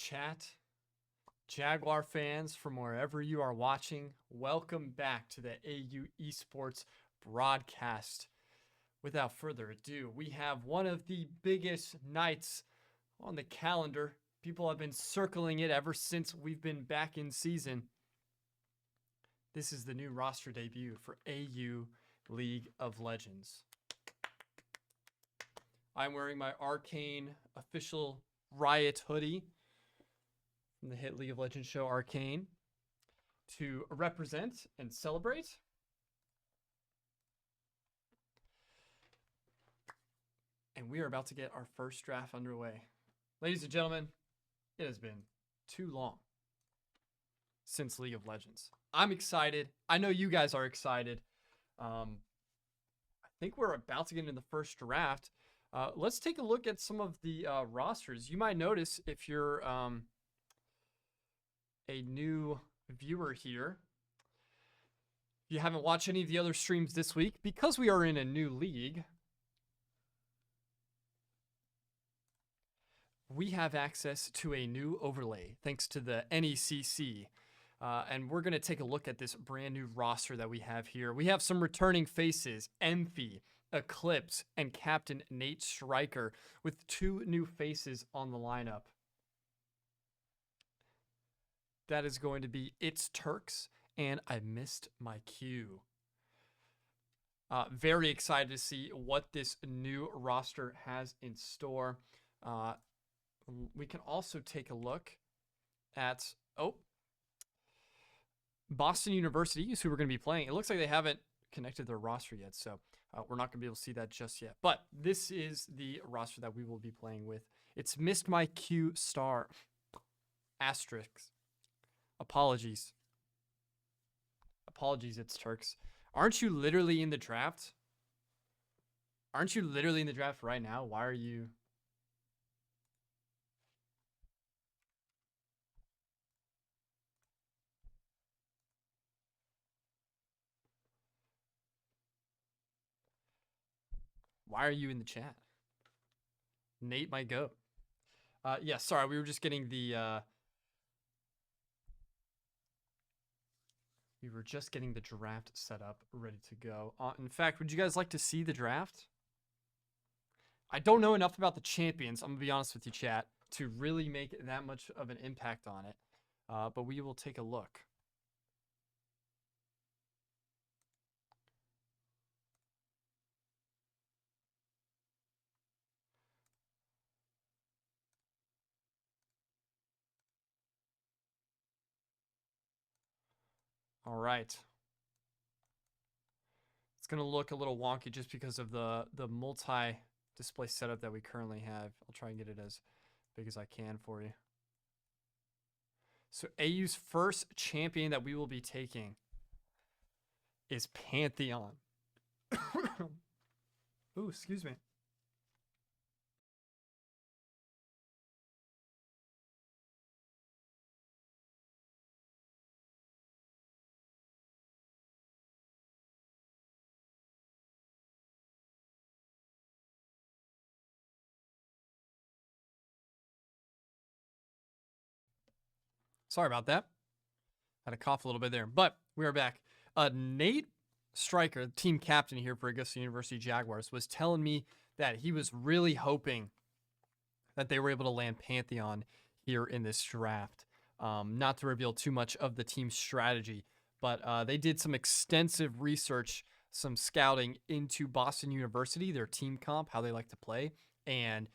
Chat, Jaguar fans from wherever you are watching, welcome back to the AU Esports broadcast. Without further ado, we have one of the biggest nights on the calendar. People have been circling it ever since we've been back in season. This is the new roster debut for AU League of Legends. I'm wearing my Arcane official Riot hoodie from the hit League of Legends show Arcane to represent and celebrate. And we are about to get our first draft underway. Ladies and gentlemen, it has been too long since League of Legends. I'm excited. I know you guys are excited. I think we're about to get into the first draft. Let's take a look at some of the rosters. You might notice if you're a new viewer here, if you haven't watched any of the other streams this week, because we are in a new league, we have access to a new overlay thanks to the NECC. And we're going to take a look at this brand new roster that we have here. We have some returning faces, Emphy, Eclipse, and Captain Nate Stryker, with two new faces on the lineup. That is going to be It's Turks and I Missed My Cue. Very excited to see what this new roster has in store. We can also take a look at Boston University is who we're going to be playing. It looks like they haven't connected their roster yet, so we're not going to be able to see that just yet. But this is the roster that we will be playing with. It's Missed My Cue star. Asterisk. Apologies, It's Turks. Aren't you literally in the draft? Aren't you literally in the draft right now? Why are you... Why are you in the chat? Nate might go. Yeah, sorry, we were just getting the... We were just getting the draft set up, ready to go. In fact, would you guys like to see the draft? I don't know enough about the champions, I'm going to be honest with you, chat, to really make that much of an impact on it. But we will take a look. All right. It's going to look a little wonky just because of the multi-display setup that we currently have. I'll try and get it as big as I can for you. So AU's first champion that we will be taking is Pantheon. Ooh, excuse me. Sorry about that. Had a cough a little bit there, but we are back. Nate Stryker, team captain here for Augusta University Jaguars, was telling me that he was really hoping that they were able to land Pantheon here in this draft. Not to reveal too much of the team's strategy, but they did some extensive research, some scouting into Boston University, their team comp, how they like to play. And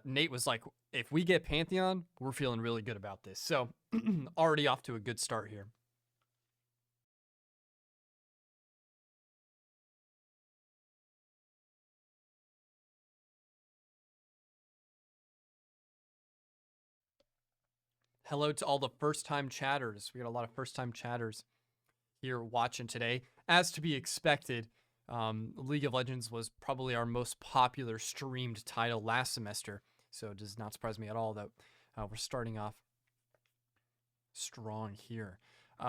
Nate was like, if we get Pantheon, we're feeling really good about this. So already off to a good start here. Hello to all the first-time chatters. We got a lot of first-time chatters here watching today. As to be expected, League of Legends was probably our most popular streamed title last semester. So it does not surprise me at all that we're starting off strong here.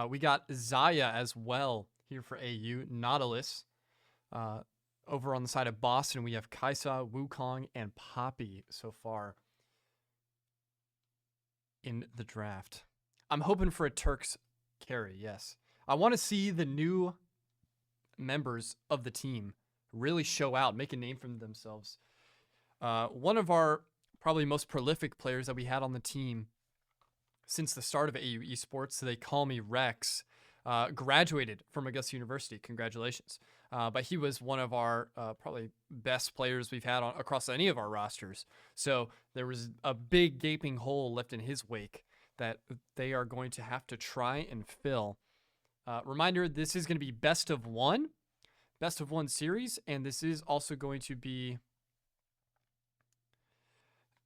We got Zaya as well here for AU. Nautilus. Over on the side of Boston, we have Kaisa, Wukong, and Poppy so far. in the draft. I'm hoping for a Turks carry, yes. I want to see the new members of the team really show out, make a name for themselves. One of our probably most prolific players that we had on the team since the start of AU Esports, so they call me Rex, graduated from Augusta University. Congratulations. But he was one of our probably best players we've had across any of our rosters. So there was a big gaping hole left in his wake that they are going to have to try and fill. Reminder, this is going to be best of one series, and this is also going to be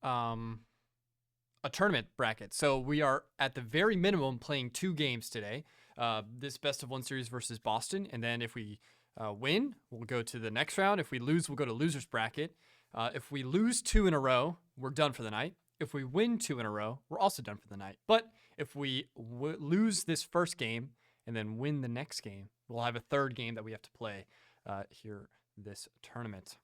a tournament bracket. So we are at the very minimum playing 2 games today. This best of one series versus Boston, and then if we win, we'll go to the next round. If we lose, we'll go to losers bracket. If we lose 2 in a row, we're done for the night. If we win 2 in a row, we're also done for the night. But if we lose this first game and then win the next game, we'll have a third game that we have to play here this tournament.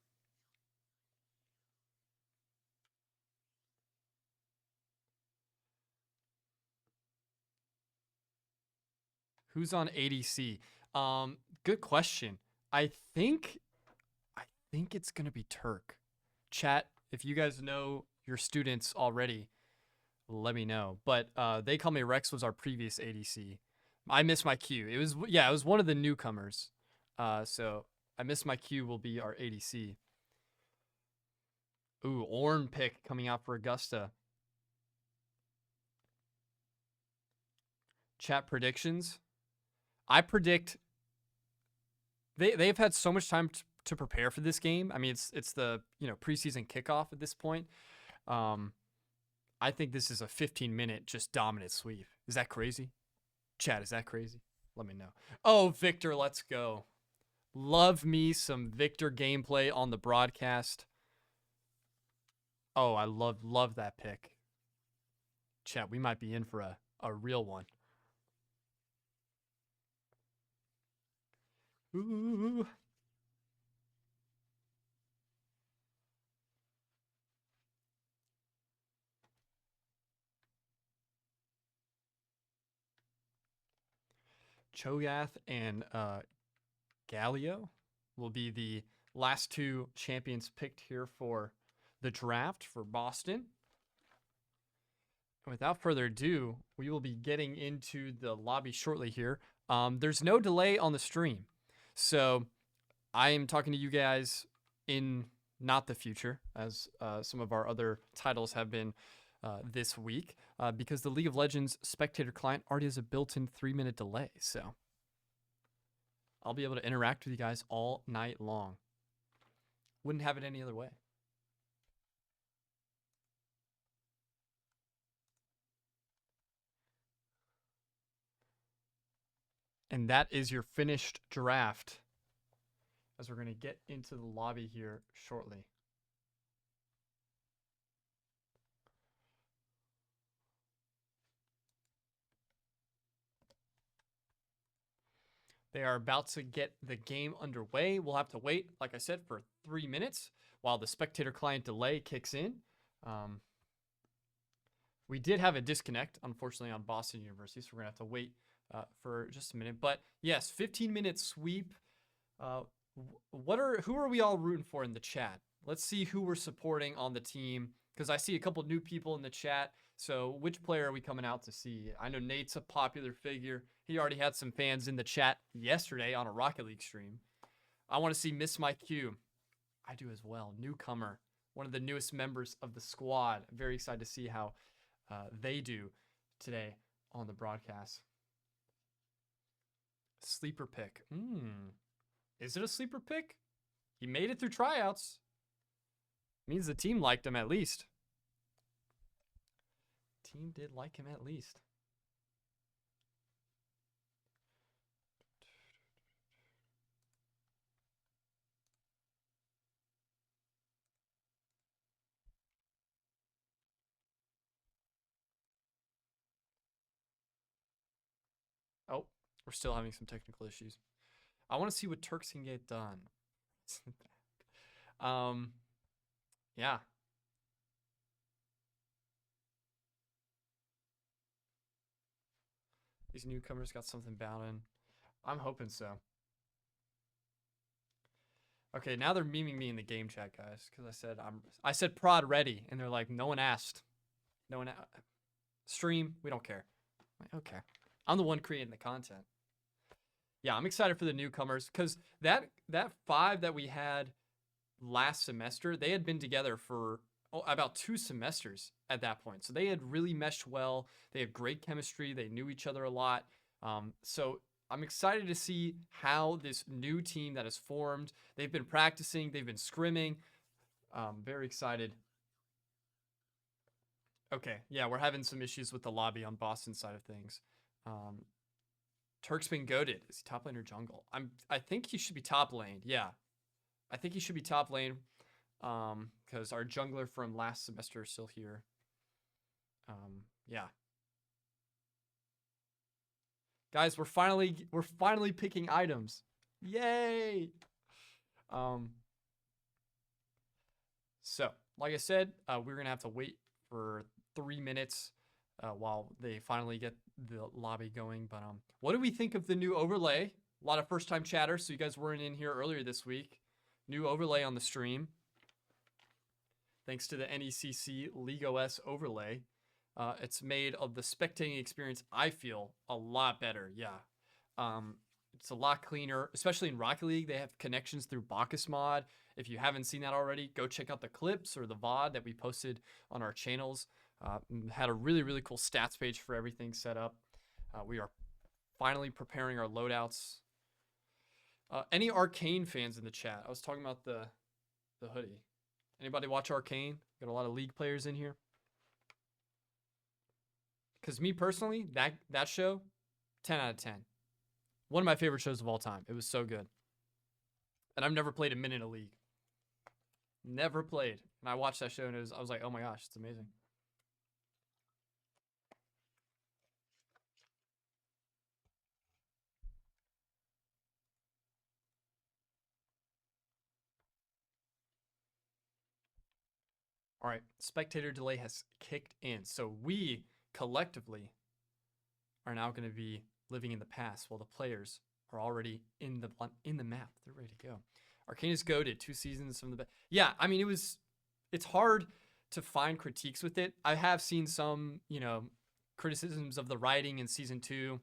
Who's on ADC? Good question. I think it's gonna be Turk. Chat, if you guys know your students already, let me know. But they call me Rex was our previous ADC. I missed my cue. It was one of the newcomers. So I missed my cue will be our ADC. Ooh, Ornn pick coming out for Augusta. Chat predictions. I predict they've had so much time to prepare for this game. I mean, it's the preseason kickoff at this point. I think this is a 15-minute just dominant sweep. Is that crazy? Chat, is that crazy? Let me know. Oh, Victor, let's go. Love me some Victor gameplay on the broadcast. Oh, I love that pick. Chat, we might be in for a real one. Ooh. Cho'Gath and Galio will be the last 2 champions picked here for the draft for Boston. And without further ado, we will be getting into the lobby shortly here. There's no delay on the stream. So I am talking to you guys in not the future, as some of our other titles have been this week, because the League of Legends spectator client already has a built-in 3-minute delay. So I'll be able to interact with you guys all night long. Wouldn't have it any other way. And that is your finished draft, as we're going to get into the lobby here shortly. They are about to get the game underway. We'll have to wait, like I said, for 3 minutes while the spectator client delay kicks in. We did have a disconnect, unfortunately, on Boston University, so we're going to have to wait for just a minute. But yes, 15-minute sweep. Who are we all rooting for in the chat? Let's see who we're supporting on the team, because I see a couple new people in the chat. So which player are we coming out to see? I know Nate's a popular figure. He already had some fans in the chat yesterday on a Rocket League stream. I want to see Miss My Q. I do as well. Newcomer, one of the newest members of the squad. I'm very excited to see how they do today on the broadcast. Sleeper pick. Is it a sleeper pick? He made it through tryouts. Means the team liked him at least. Team did like him at least. Oh, we're still having some technical issues. I want to see what Turks can get done. Yeah. These newcomers got something about in. I'm hoping so. Okay, now they're memeing me in the game chat, guys, because I said prod ready, and they're like, no one asked. No one stream, we don't care. I'm like, okay. I'm the one creating the content. Yeah, I'm excited for the newcomers because that 5 that we had last semester, they had been together for about 2 semesters at that point. So they had really meshed well. They had great chemistry. They knew each other a lot. So I'm excited to see how this new team that has formed, they've been practicing, they've been scrimming. Very excited. Okay, yeah, we're having some issues with the lobby on Boston's side of things. Turk's been goated. Is he top lane or jungle? I think he should be top lane. Yeah, I think he should be top lane. Because our jungler from last semester is still here. Yeah. Guys, we're finally picking items. Yay! So, like I said, we're gonna have to wait for 3 minutes while they finally get the lobby going. But what do we think of the new overlay? A lot of first-time chatter, so you guys weren't in here earlier this week. New overlay on the stream. Thanks to the NECC League OS overlay. It's made of the spectating experience, I feel, a lot better. Yeah. It's a lot cleaner, especially in Rocket League. They have connections through Bacchus mod. If you haven't seen that already, go check out the clips or the VOD that we posted on our channels. Had a really, really cool stats page for everything set up. We are finally preparing our loadouts. Any Arcane fans in the chat? I was talking about the hoodie. Anybody watch Arcane? Got a lot of League players in here. Because me personally, that show, 10 out of 10. One of my favorite shows of all time. It was so good. And I've never played a minute of League. Never played. And I watched that show and I was like, oh my gosh, it's amazing. All right, spectator delay has kicked in. So we collectively are now going to be living in the past while the players are already in the map. They're ready to go. Arcane is goated 2 seasons from the best. Yeah, I mean, it's hard to find critiques with it. I have seen some, criticisms of the writing in season 2.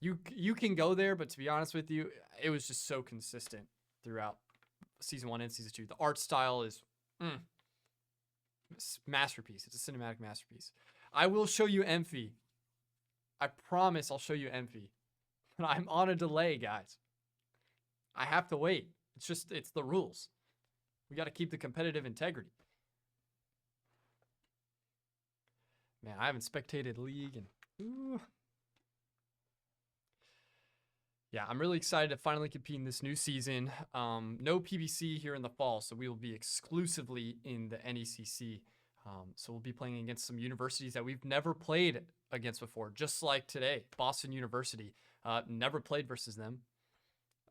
You can go there, but to be honest with you, it was just so consistent throughout season 1 and season 2. The art style is masterpiece. It's a cinematic masterpiece. I will show you Emphy. I promise I'll show you Emphy. But I'm on a delay, guys. I have to wait. It's the rules. We got to keep the competitive integrity. Man, I haven't spectated League and ooh. Yeah, I'm really excited to finally compete in this new season. No PBC here in the fall, so we will be exclusively in the NECC. So we'll be playing against some universities that we've never played against before, just like today, Boston University. Never played versus them.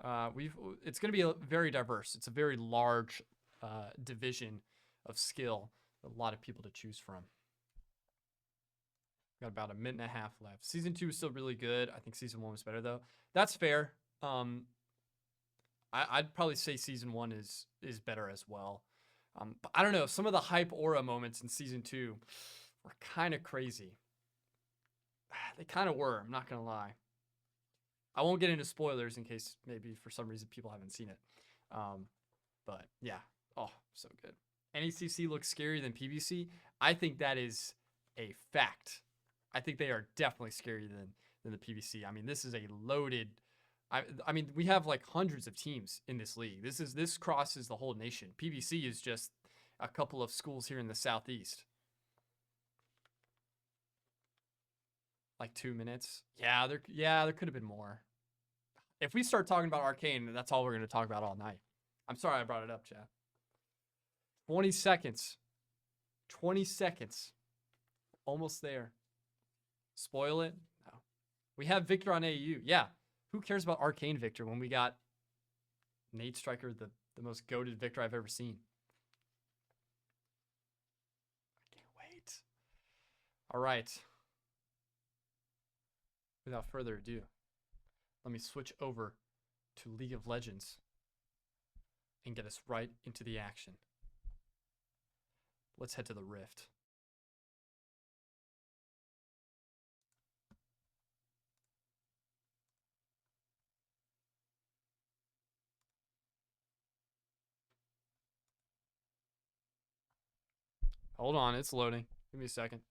It's going to be very diverse. It's a very large division of skill. A lot of people to choose from. Got about a minute and a half left. Season 2 is still really good. I think season 1 was better though. That's fair. I'd probably say season 1 is better as well. But I don't know. Some of the hype aura moments in season 2 were kind of crazy. They kind of were. I'm not gonna lie. I won't get into spoilers in case maybe for some reason people haven't seen it. But yeah. Oh, so good. NECC looks scarier than PBC. I think that is a fact. I think they are definitely scarier than the PBC. I mean, this is a loaded. I mean, we have like hundreds of teams in this league. This crosses the whole nation. PBC is just a couple of schools here in the southeast. Like 2 minutes. Yeah, there could have been more. If we start talking about Arcane, that's all we're going to talk about all night. I'm sorry I brought it up, Chad. 20 seconds. 20 seconds. Almost there. Spoil it? No. We have Victor on AU. Yeah. Who cares about Arcane Victor when we got Nate Striker, the most goated Victor I've ever seen? I can't wait. All right. without further ado, let me switch over to League of Legends and get us right into the action. Let's head to the Rift. Hold on, it's loading. Give me a second.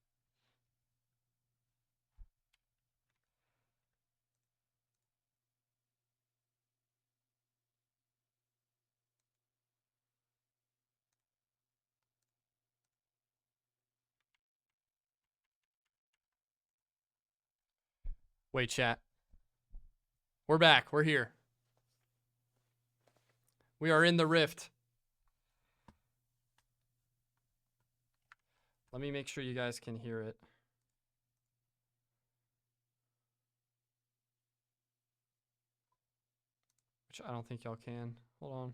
Wait, chat. We're back. We're here. We are in the Rift. Let me make sure you guys can hear it. Which I don't think y'all can. Hold on.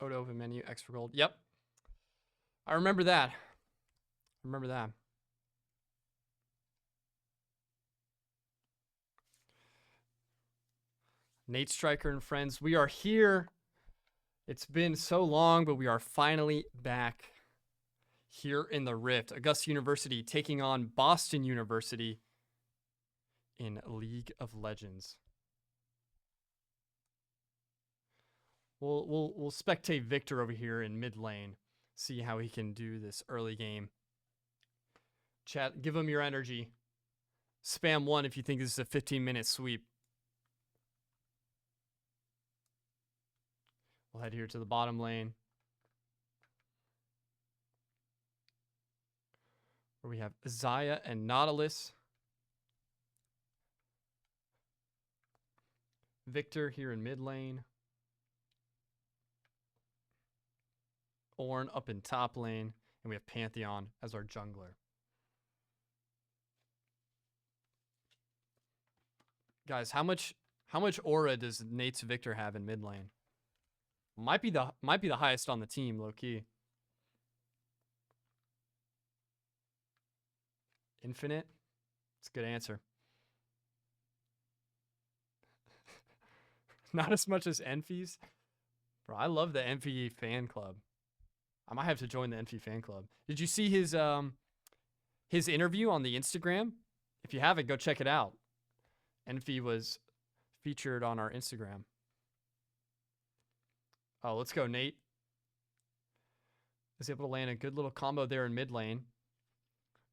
Odo open menu, X for gold. Yep. I remember that. Remember that. Nate Striker and friends, we are here. It's been so long, but we are finally back here in the Rift. Augusta University taking on Boston University in League of Legends. We'll spectate Victor over here in mid lane, see how he can do this early game. Chat, give him your energy. Spam 1 if you think this is a 15-minute sweep. We'll head here to the bottom lane, where we have Zaya and Nautilus. Victor here in mid lane. Ornn up in top lane. And we have Pantheon as our jungler. Guys, how much aura does Nate's Victor have in mid lane? Might be the highest on the team, low key. Infinite? It's a good answer. Not as much as Enfi's. Bro, I love the Enfi fan club. I might have to join the Enfi fan club. Did you see his interview on the Instagram? If you haven't, go check it out. Enfi was featured on our Instagram. Oh, let's go, Nate. Is able to land a good little combo there in mid lane,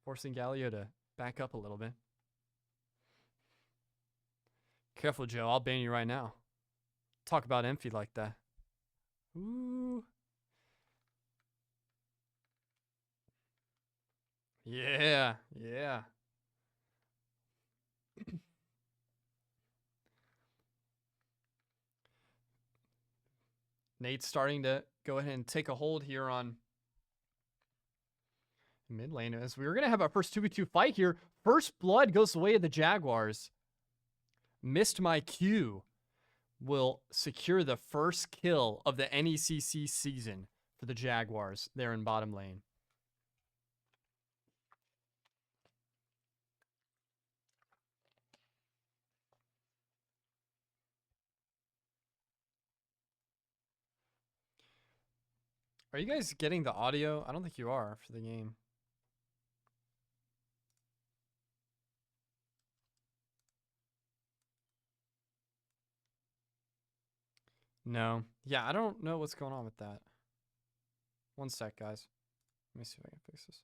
forcing Galio to back up a little bit. Careful, Joe. I'll ban you right now. Talk about Enfi like that. Ooh. Yeah, yeah. Nate's starting to go ahead and take a hold here on mid lane. As we were going to have our first 2v2 fight here. First blood goes the way of the Jaguars. Missed my cue. Will secure the first kill of the NECC season for the Jaguars there in bottom lane. Are you guys getting the audio? I don't think you are for the game. No. Yeah, I don't know what's going on with that. One sec, guys. Let me see if I can fix this.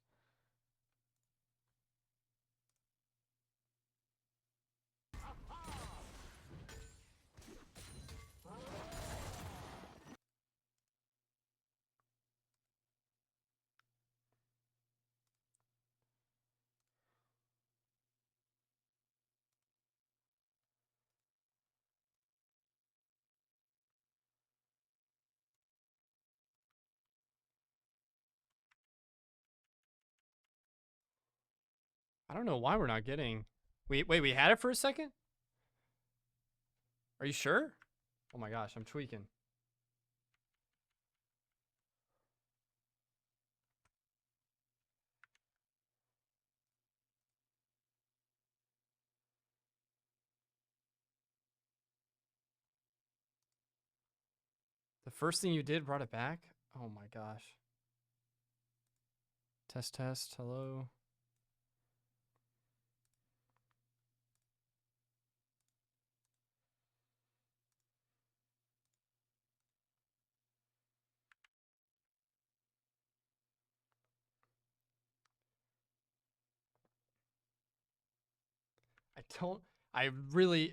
don't know why we're not getting... Wait, we had it for a second? Are you sure? Oh my gosh, I'm tweaking. The first thing you did brought it back? Oh my gosh. Test, hello.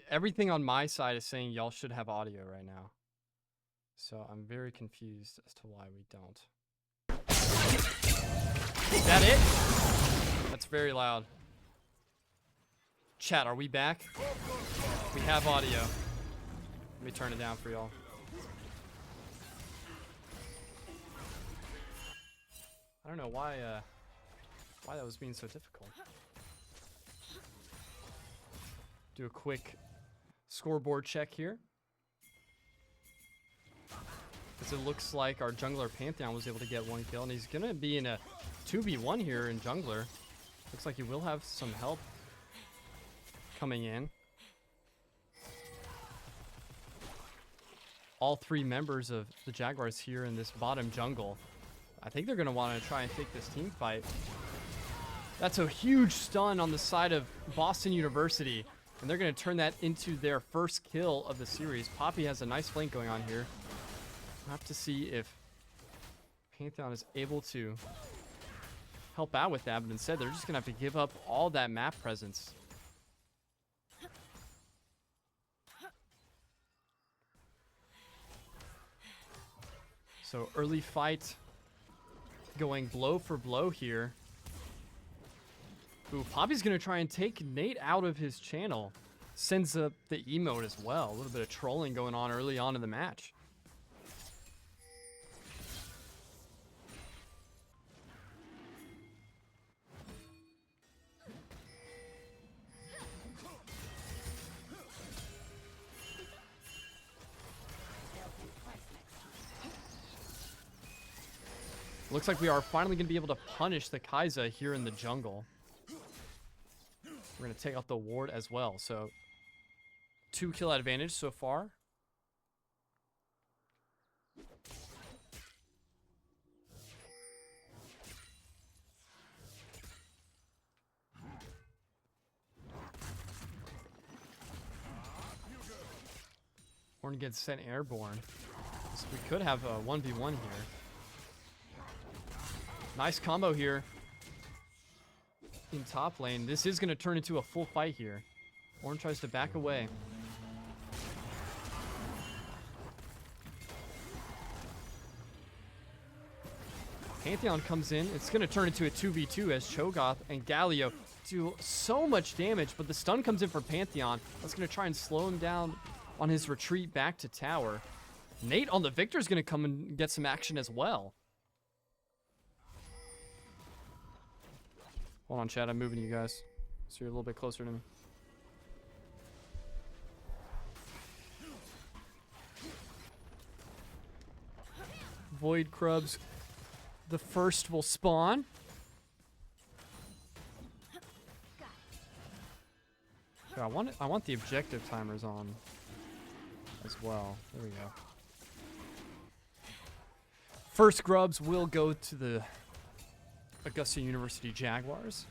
Everything on my side is saying y'all should have audio right now. So I'm very confused as to why we don't. Is that it? That's very loud. Chat, are we back? We have audio. Let me turn it down for y'all. I don't know why that was being so difficult. Do a quick scoreboard check here. Because it looks like our jungler Pantheon was able to get 1 kill, and he's going to be in a 2v1 here in jungler. Looks like he will have some help coming in. All 3 members of the Jaguars here in this bottom jungle. I think they're going to want to try and take this team fight. That's a huge stun on the side of Boston University. And they're going to turn that into their first kill of the series. Poppy has a nice flank going on here. We'll have to see if Pantheon is able to help out with that. But instead, they're just going to have to give up all that map presence. So early fight going blow for blow here. Ooh, Poppy's going to try and take Nate out of his channel. Sends up the emote as well. A little bit of trolling going on early on in the match. Looks like we are finally going to be able to punish the Kai'Sa here in the jungle. We're going to take out the ward as well. So 2 kill advantage so far. Horn gets sent airborne. So we could have a 1v1 here. Nice combo here in top lane. This is going to turn into a full fight here. Ornn tries to back away. Pantheon comes in. It's going to turn into a 2v2 as Cho'Gath and Galio do so much damage, but the stun comes in for Pantheon. That's going to try and slow him down on his retreat back to tower. Nate on the Victor is going to come and get some action as well. Hold on, chat. I'm moving you guys so you're a little bit closer to me. Void Crubs, the first will spawn. Yeah, I want the objective timers on as well. There we go. First grubs will go to the Augusta University Jaguars.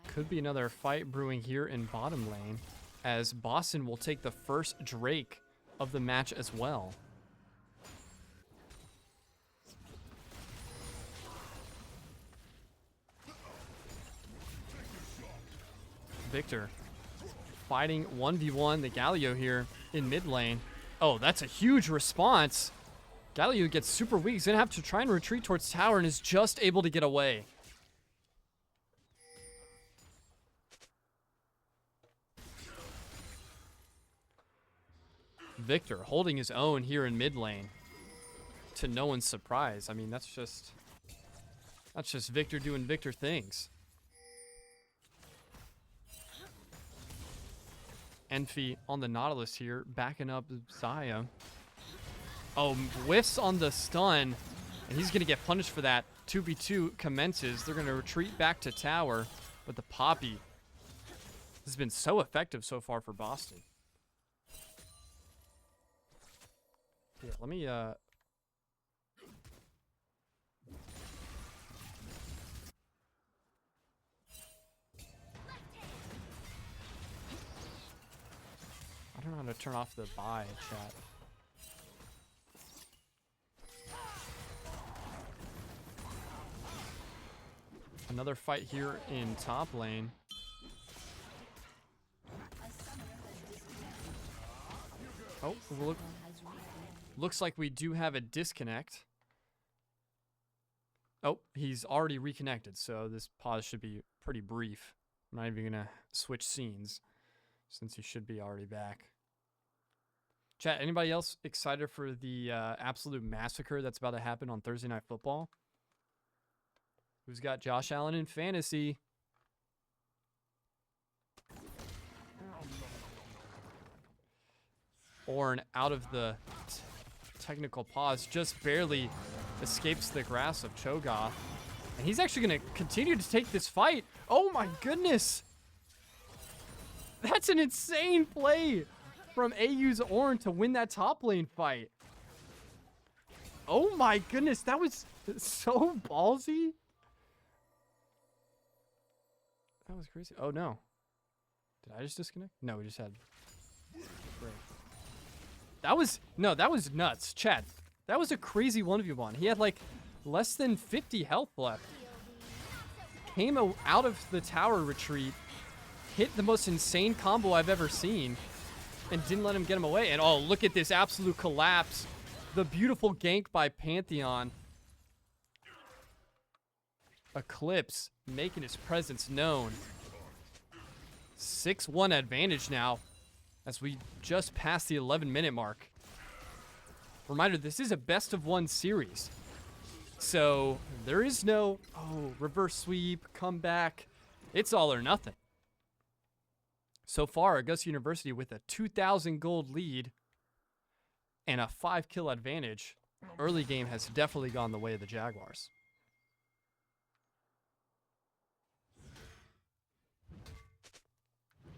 Could be another fight brewing here in bottom lane, as Boston will take the first Drake of the match as well. Victor fighting 1v1 the Galio here in mid lane. Oh, that's a huge response. Galio gets super weak. He's going to have to try and retreat towards tower and is just able to get away. Victor holding his own here in mid lane. to no one's surprise. I mean, that's just Victor doing Victor things. Enfi on the Nautilus here, backing up Zaya. Oh, whiffs on the stun, and he's going to get punished for that. 2v2 commences. They're going to retreat back to tower, but the Poppy has been so effective so far for Boston. Yeah, let me, I don't know how to turn off the buy chat. Another fight here in top lane. Oh, looks like we do have a disconnect. Oh, he's already reconnected, so this pause should be pretty brief. I'm not even gonna switch scenes since he should be already back. Chat, anybody else excited for the absolute massacre that's about to happen on Thursday Night Football? Who's got Josh Allen in fantasy? Ornn out of the technical pause, just barely escapes the grasp of Cho'Gath. And he's actually going to continue to take this fight. Oh my goodness. That's an insane play from AU's Ornn to win that top lane fight. Oh my goodness, that was so ballsy. That was crazy. Oh no. Did I just disconnect? No, we just had... Great. That was nuts. Chat, that was a crazy 1v1. He had like less than 50 health left. Came out of the tower retreat, hit the most insane combo I've ever seen, and didn't let him get him away. And oh, look at this absolute collapse. The beautiful gank by Pantheon. Eclipse making his presence known. 6-1 advantage now as we just passed the 11-minute mark. Reminder, this is a best-of-1 series. So there is no, reverse sweep, comeback. It's all or nothing. So far, Augusta University with a 2,000 gold lead and a 5-kill advantage. Early game has definitely gone the way of the Jaguars.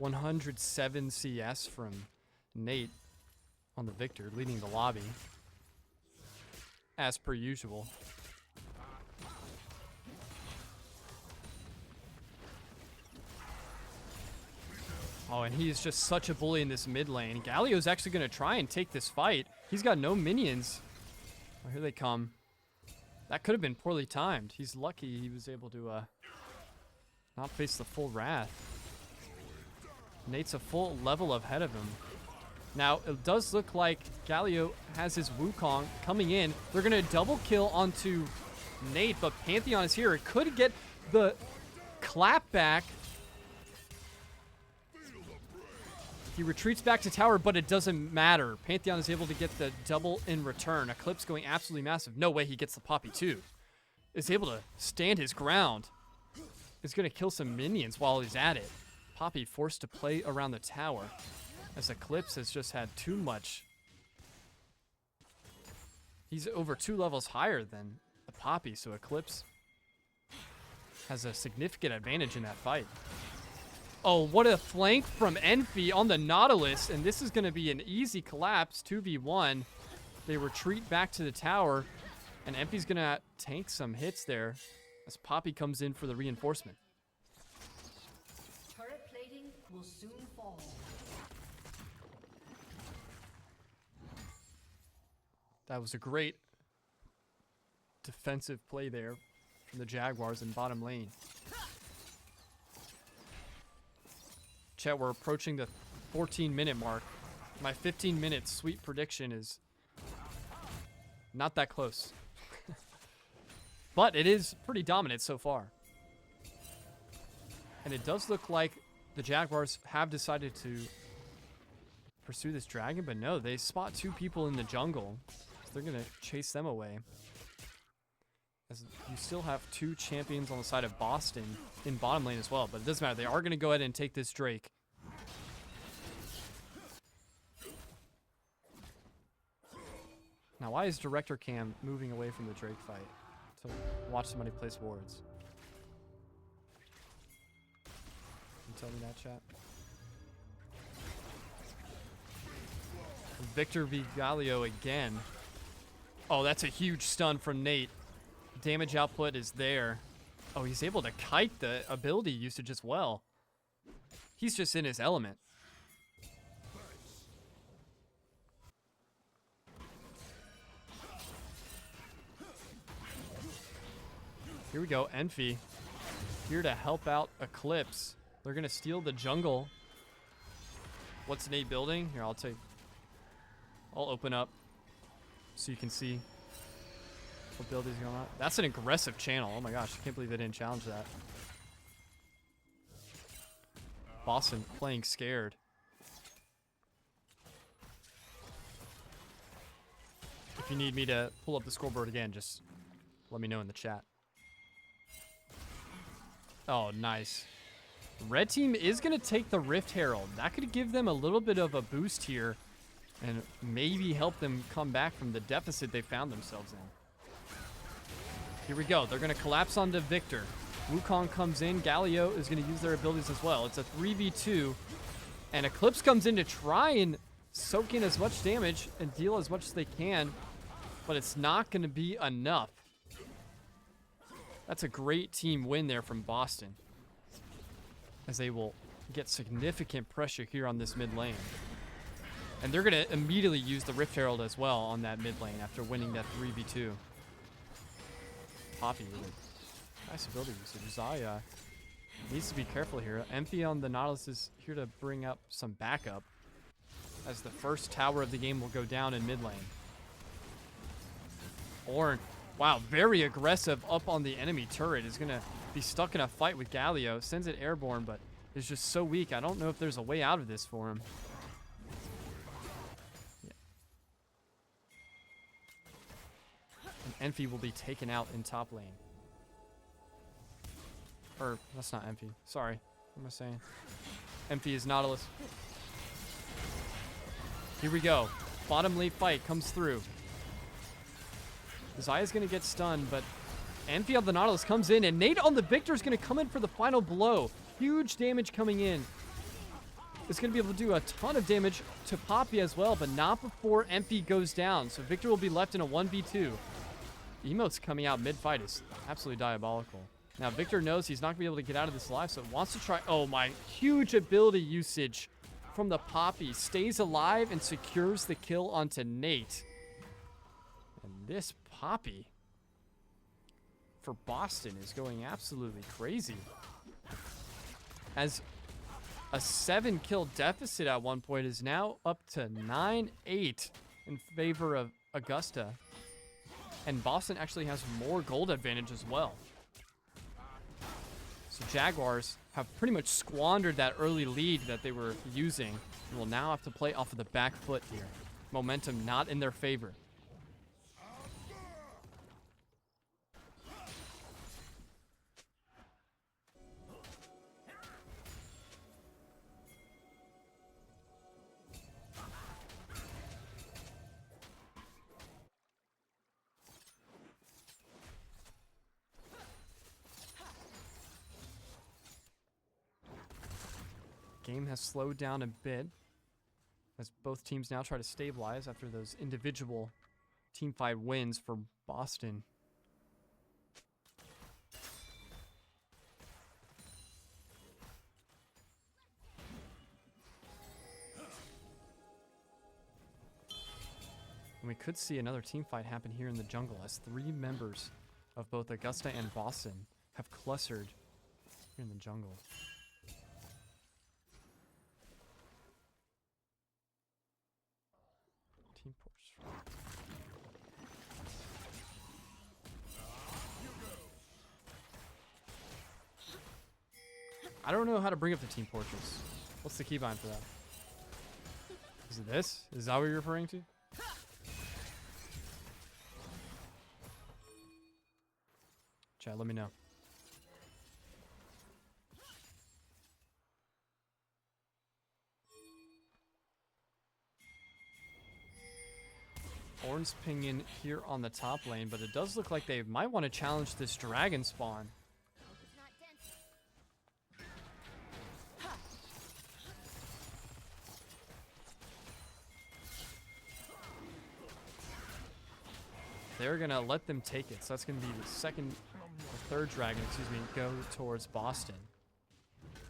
$107 CS from Nate on the Victor, leading the lobby, as per usual. Oh, and he is just such a bully in this mid lane. Galio's actually going to try and take this fight. He's got no minions. Oh, here they come. That could have been poorly timed. He's lucky he was able to not face the full wrath. Nate's a full level ahead of him. Now, it does look like Galio has his Wukong coming in. They're going to double kill onto Nate, but Pantheon is here. It could get the clap back. He retreats back to tower, but it doesn't matter. Pantheon is able to get the double in return. Eclipse going absolutely massive. No way he gets the Poppy too. Is able to stand his ground. Is going to kill some minions while he's at it. Poppy forced to play around the tower as Eclipse has just had too much. He's over 2 levels higher than the Poppy, so Eclipse has a significant advantage in that fight. Oh, what a flank from Enfi on the Nautilus, and this is going to be an easy collapse, 2v1. They retreat back to the tower, and Enfi's going to tank some hits there as Poppy comes in for the reinforcement. Turret plating will soon fall. That was a great defensive play there from the Jaguars in bottom lane. Chat, we're approaching the 14-minute mark. My 15-minute sweep prediction is not that close. But it is pretty dominant so far. And it does look like the Jaguars have decided to pursue this dragon, but no, they spot 2 people in the jungle. they're going to chase them away. As you still have 2 champions on the side of Boston in bottom lane as well, but it doesn't matter. They are going to go ahead and take this Drake. Now, why is Director Cam moving away from the Drake fight to watch somebody place wards? Can you tell me that, chat? Victor v. Galio again. Oh, that's a huge stun from Nate. Damage output is there. Oh, he's able to kite the ability usage as well. He's just in his element. Here we go, Envy. Here to help out Eclipse. They're going to steal the jungle. What's Nate building? Here, I'll open up so you can see what build he's going on. That's an aggressive channel. Oh my gosh, I can't believe they didn't challenge that. Boston playing scared. If you need me to pull up the scoreboard again, just let me know in the chat. Oh, nice. Red team is going to take the Rift Herald. That could give them a little bit of a boost here and maybe help them come back from the deficit they found themselves in. Here we go. They're going to collapse onto Victor. Wukong comes in. Galio is going to use their abilities as well. It's a 3v2. And Eclipse comes in to try and soak in as much damage and deal as much as they can. But it's not going to be enough. That's a great team win there from Boston, as they will get significant pressure here on this mid lane. And they're going to immediately use the Rift Herald as well on that mid lane after winning that 3v2. Poppy with a nice ability usage. Zaya needs to be careful here. Empty on the Nautilus is here to bring up some backup, as the first tower of the game will go down in mid lane. Ornn, wow, very aggressive up on the enemy turret. Is going to be stuck in a fight with Galio. Sends it airborne, but is just so weak. I don't know if there's a way out of this for him. Yeah. And Envy will be taken out in top lane. Or, that's not Envy. Sorry. What am I saying? Envy is Nautilus. Here we go. Bottom lane fight comes through. Zaya's going to get stunned, but Envy on the Nautilus comes in, and Nate on the Victor is going to come in for the final blow. Huge damage coming in. It's going to be able to do a ton of damage to Poppy as well, but not before Envy goes down. So Victor will be left in a 1v2. Emotes coming out mid-fight is absolutely diabolical. Now Victor knows he's not going to be able to get out of this alive, so wants to try. Oh my, huge ability usage from the Poppy. Stays alive and secures the kill onto Nate. And this Poppy for Boston is going absolutely crazy. As a 7-kill deficit at one point is now up to 9-8 in favor of Augusta. And Boston actually has more gold advantage as well. So Jaguars have pretty much squandered that early lead that they were using and will now have to play off of the back foot here. Momentum not in their favor. Game has slowed down a bit as both teams now try to stabilize after those individual team fight wins for Boston. And we could see another team fight happen here in the jungle as 3 members of both Augusta and Boston have clustered here in the jungle. Team Porch. I don't know how to bring up the team portraits. What's the keybind for that? Is it this? Is that what you're referring to? Chat, let me know. Ornn's pinging here on the top lane, but it does look like they might want to challenge this dragon spawn. They're going to let them take it. So that's going to be the second or third dragon, excuse me, go towards Boston.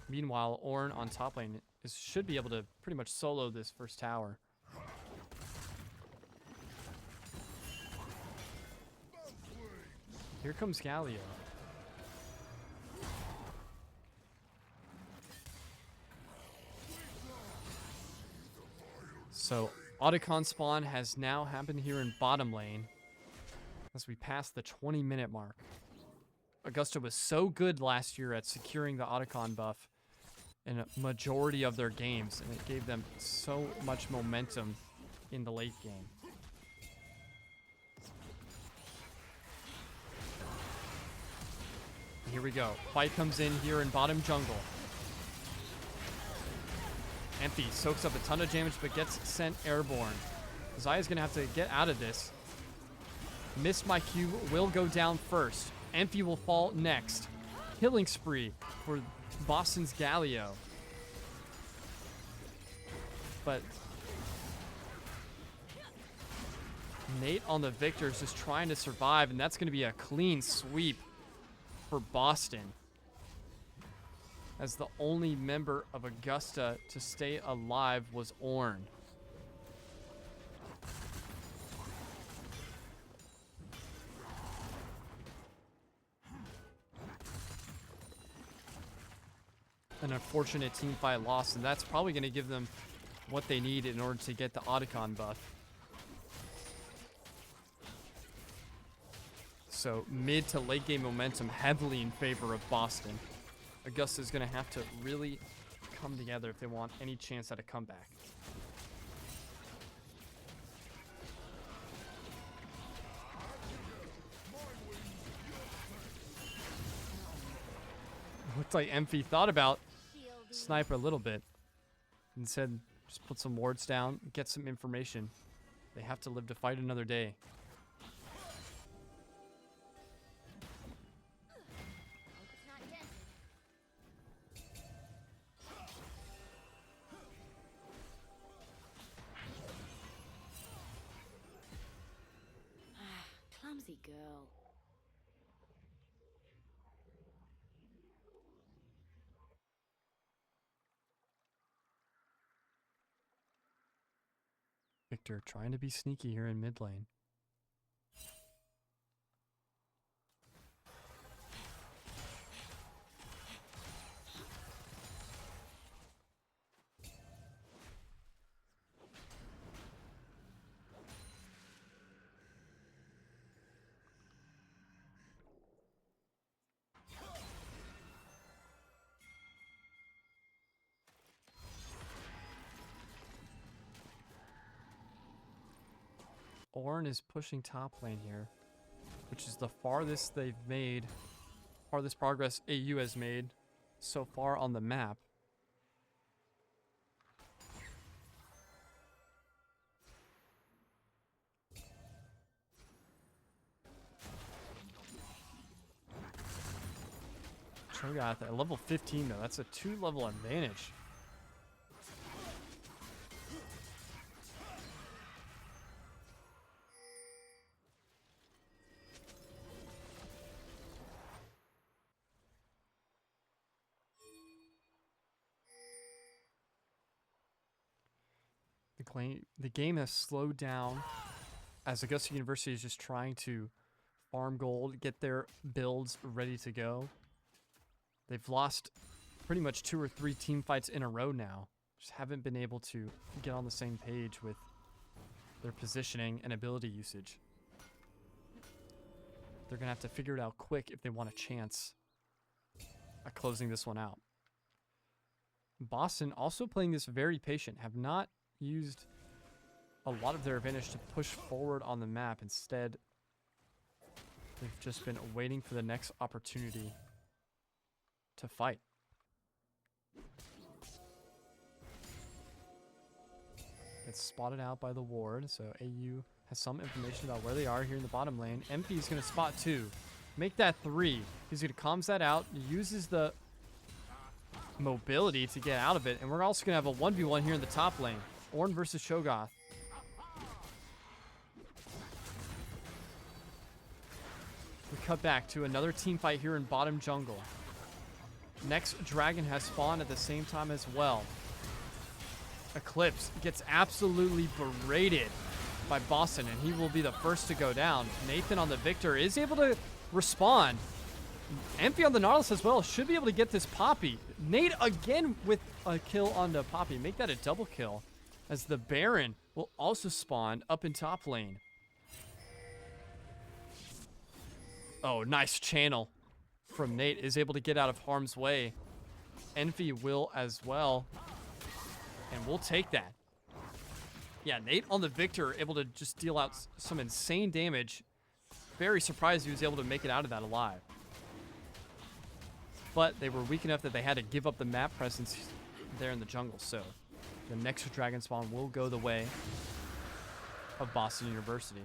Meanwhile, Ornn on top lane should be able to pretty much solo this first tower. Here comes Galio. So, Otacon spawn has now happened here in bottom lane as we pass the 20-minute mark. Augusta was so good last year at securing the Otacon buff in a majority of their games, and it gave them so much momentum in the late game. Here we go. Fight comes in here in bottom jungle. Emphy soaks up a ton of damage but gets sent airborne. Zaya's going to have to get out of this. Miss my cue, will go down first. Emphy will fall next. Killing spree for Boston's Galio. But Nate on the Victor is just trying to survive, and that's going to be a clean sweep for Boston, as the only member of Augusta to stay alive was Ornn. An unfortunate team fight loss, and that's probably going to give them what they need in order to get the Otacon buff. So mid to late game momentum heavily in favor of Boston. Augusta's going to have to really come together if they want any chance at a comeback. Looked like Emphy thought about Sniper a little bit and said, just put some wards down, get some information. They have to live to fight another day. Clumsy girl. Victor trying to be sneaky here in mid lane. Ornn is pushing top lane here, which is the farthest they've made, farthest progress AU has made so far on the map. Cho'Gath at level 15 though, that's a 2-level advantage. The game has slowed down as Augusta University is just trying to farm gold, get their builds ready to go. They've lost pretty much 2 or 3 team fights in a row now. Just haven't been able to get on the same page with their positioning and ability usage. They're going to have to figure it out quick if they want a chance at closing this one out. Boston also playing this very patient, have not used a lot of their advantage to push forward on the map. Instead, They've just been waiting for the next opportunity to fight. It's spotted out by the ward, so AU has some information about where they are here in the bottom lane. MP is going to spot 2. Make that 3. He's going to comms that out. Uses the mobility to get out of it. And we're also going to have a 1v1 here in the top lane. Ornn versus Cho'Gath. We cut back to another team fight here in bottom jungle. Next dragon has spawned at the same time as well. Eclipse gets absolutely berated by Boston, and he will be the first to go down. Nathan on the Victor is able to respond. Emphy on the Nautilus as well. Should be able to get this Poppy. Nate again with a kill on the Poppy. Make that a double kill, as the Baron will also spawn up in top lane. Oh, nice channel from Nate. Is able to get out of harm's way. Envy will as well. And we'll take that. Yeah, Nate on the Victor, able to just deal out some insane damage. Very surprised he was able to make it out of that alive. But they were weak enough that they had to give up the map presence there in the jungle. So the next dragon spawn will go the way of Boston University.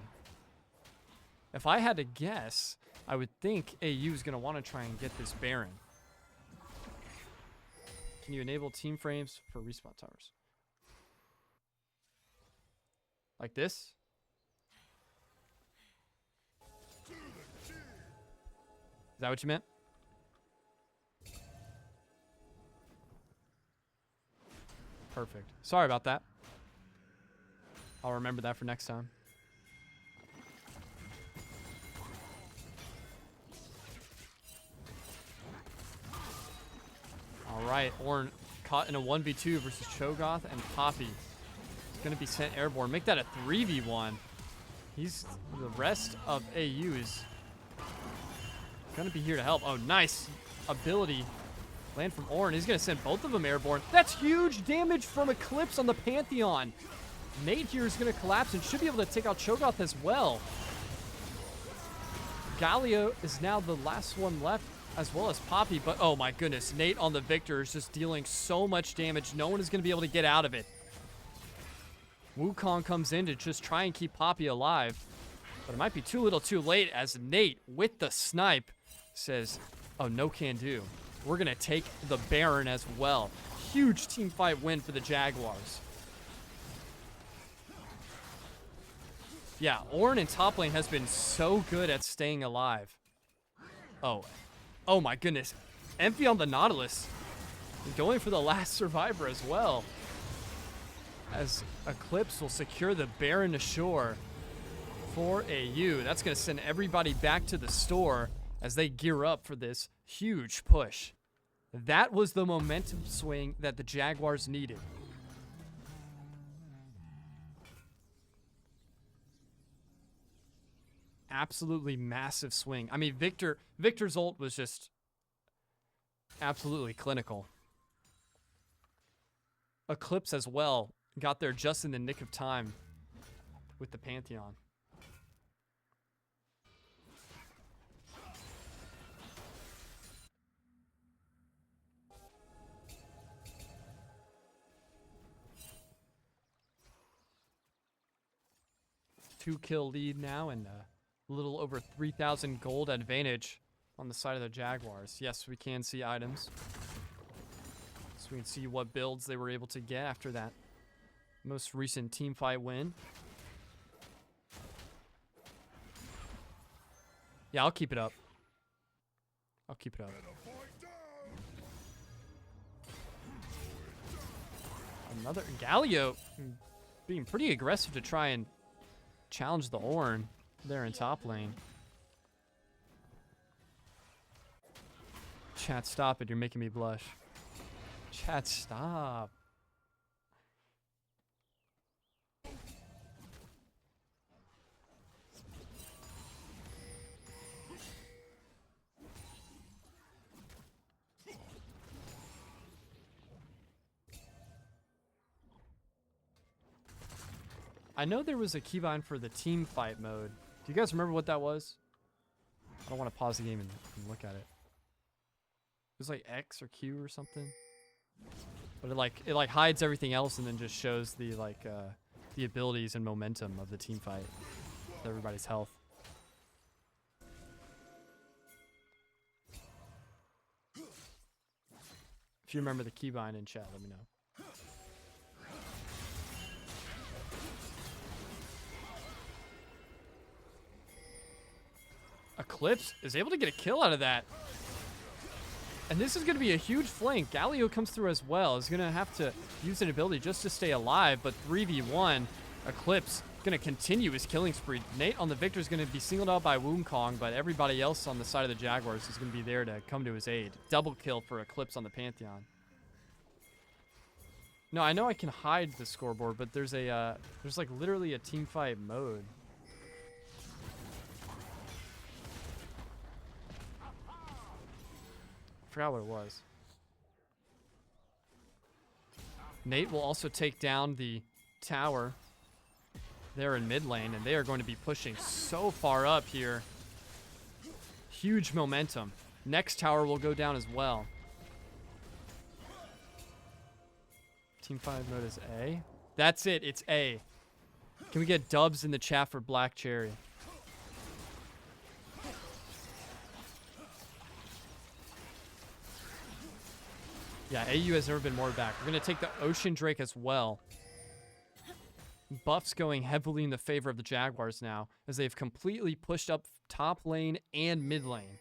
If I had to guess, I would think AU is going to want to try and get this Baron. Can you enable team frames for respawn towers? Like this? Is that what you meant? Perfect. Sorry about that. I'll remember that for next time. Alright, Ornn caught in a 1v2 versus Cho'Gath and Poppy. He's going to be sent airborne. Make that a 3v1. The rest of AU is going to be here to help. Oh, nice ability. Land from Ornn. He's going to send both of them airborne. That's huge damage from Eclipse on the Pantheon. Nate here is going to collapse and should be able to take out Cho'Gath as well. Galio is now the last one left, as well as Poppy, but oh my goodness, Nate on the Victor is just dealing so much damage. No one is going to be able to get out of it. Wukong comes in to just try and keep Poppy alive, but it might be too little too late, as Nate with the snipe says, oh, no can do. We're going to take the Baron as well. Huge team fight win for the Jaguars. Yeah, Ornn in top lane has been so good at staying alive. Oh my goodness. Emphy on the Nautilus. Going for the last survivor as well. As Eclipse will secure the Baron ashore for AU. That's going to send everybody back to the store as they gear up for this huge push. That was the momentum swing that the Jaguars needed. Absolutely massive swing. I mean, Victor's ult was just absolutely clinical. Eclipse as well got there just in the nick of time with the Pantheon. Two-kill lead now, and a little over 3,000 gold advantage on the side of the Jaguars. Yes, we can see items. So we can see what builds they were able to get after that most recent team fight win. Yeah, I'll keep it up. I'll keep it up. Another Galio being pretty aggressive to try and challenge the Ornn there in top lane. Chat, stop it. You're making me blush. Chat, stop. I know there was a keybind for the team fight mode. Do you guys remember what that was? I don't want to pause the game and look at it. It was like X or Q or something. But it like hides everything else and then just shows the the abilities and momentum of the team fight. With everybody's health. If you remember the keybind in chat, let me know. Eclipse is able to get a kill out of that. And this is going to be a huge flank. Galio comes through as well. Is going to have to use an ability just to stay alive. But 3v1, Eclipse going to continue his killing spree. Nate on the Victor is going to be singled out by Wukong, but everybody else on the side of the Jaguars is going to be there to come to his aid. Double kill for Eclipse on the Pantheon. No, I know I can hide the scoreboard, but there's a there's like literally a team fight mode. Forgot what it was. Nate will also take down the tower there in mid lane, and they are going to be pushing so far up here. Huge momentum. Next tower will go down as well. Team 5 mode is A. That's it. It's A. Can we get dubs in the chat for Black Cherry? Yeah, AU has never been more back. We're going to take the Ocean Drake as well. Buffs going heavily in the favor of the Jaguars now, as they've completely pushed up top lane and mid lane.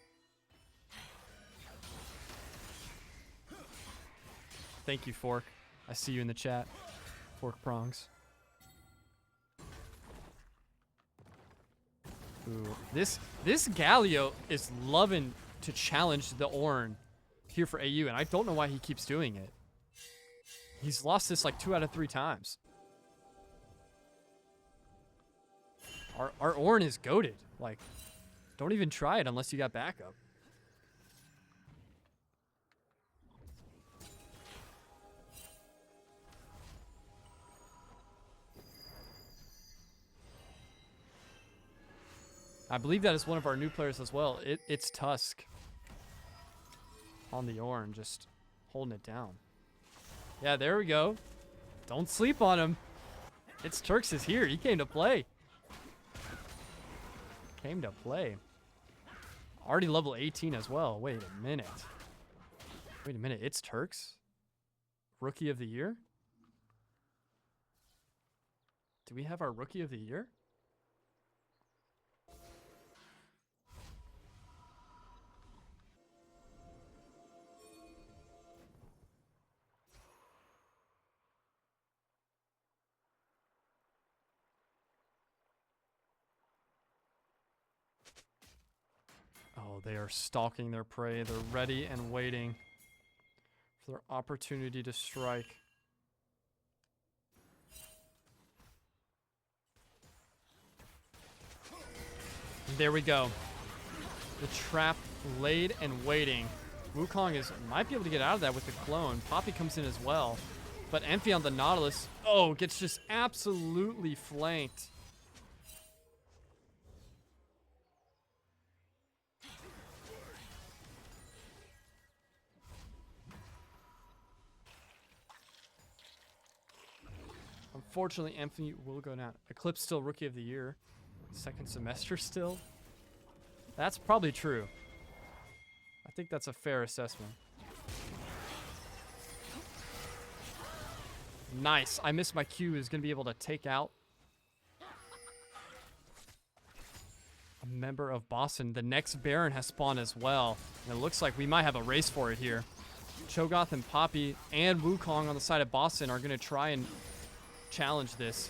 Thank you, Fork. I see you in the chat. Fork prongs. Ooh, this Galio is loving to challenge the Ornn here for AU, and I don't know why he keeps doing it. He's lost this like 2 out of 3 times. Our Ornn is goated. Like, don't even try it unless you got backup. I believe that is one of our new players as well. It's Tusk on the Ornn, just holding it down. Yeah, there we go. Don't sleep on him. It's Turks is here. He came to play. Came to play. Already level 18 as well. Wait a minute. Wait a minute. It's Turks? Rookie of the Year? Do we have our Rookie of the Year? Oh, they are stalking their prey. They're ready and waiting for their opportunity to strike. There we go. The trap laid and waiting. Wukong might be able to get out of that with the clone. Poppy comes in as well. But Emphy on the Nautilus, gets just absolutely flanked. Unfortunately, Emphy will go down. Eclipse still Rookie of the Year. Second semester still. That's probably true. I think that's a fair assessment. Nice. I missed my Q. Is going to be able to take out a member of Boston. The next Baron has spawned as well. And it looks like we might have a race for it here. Cho'Gath and Poppy and Wukong on the side of Boston are going to try and challenge this.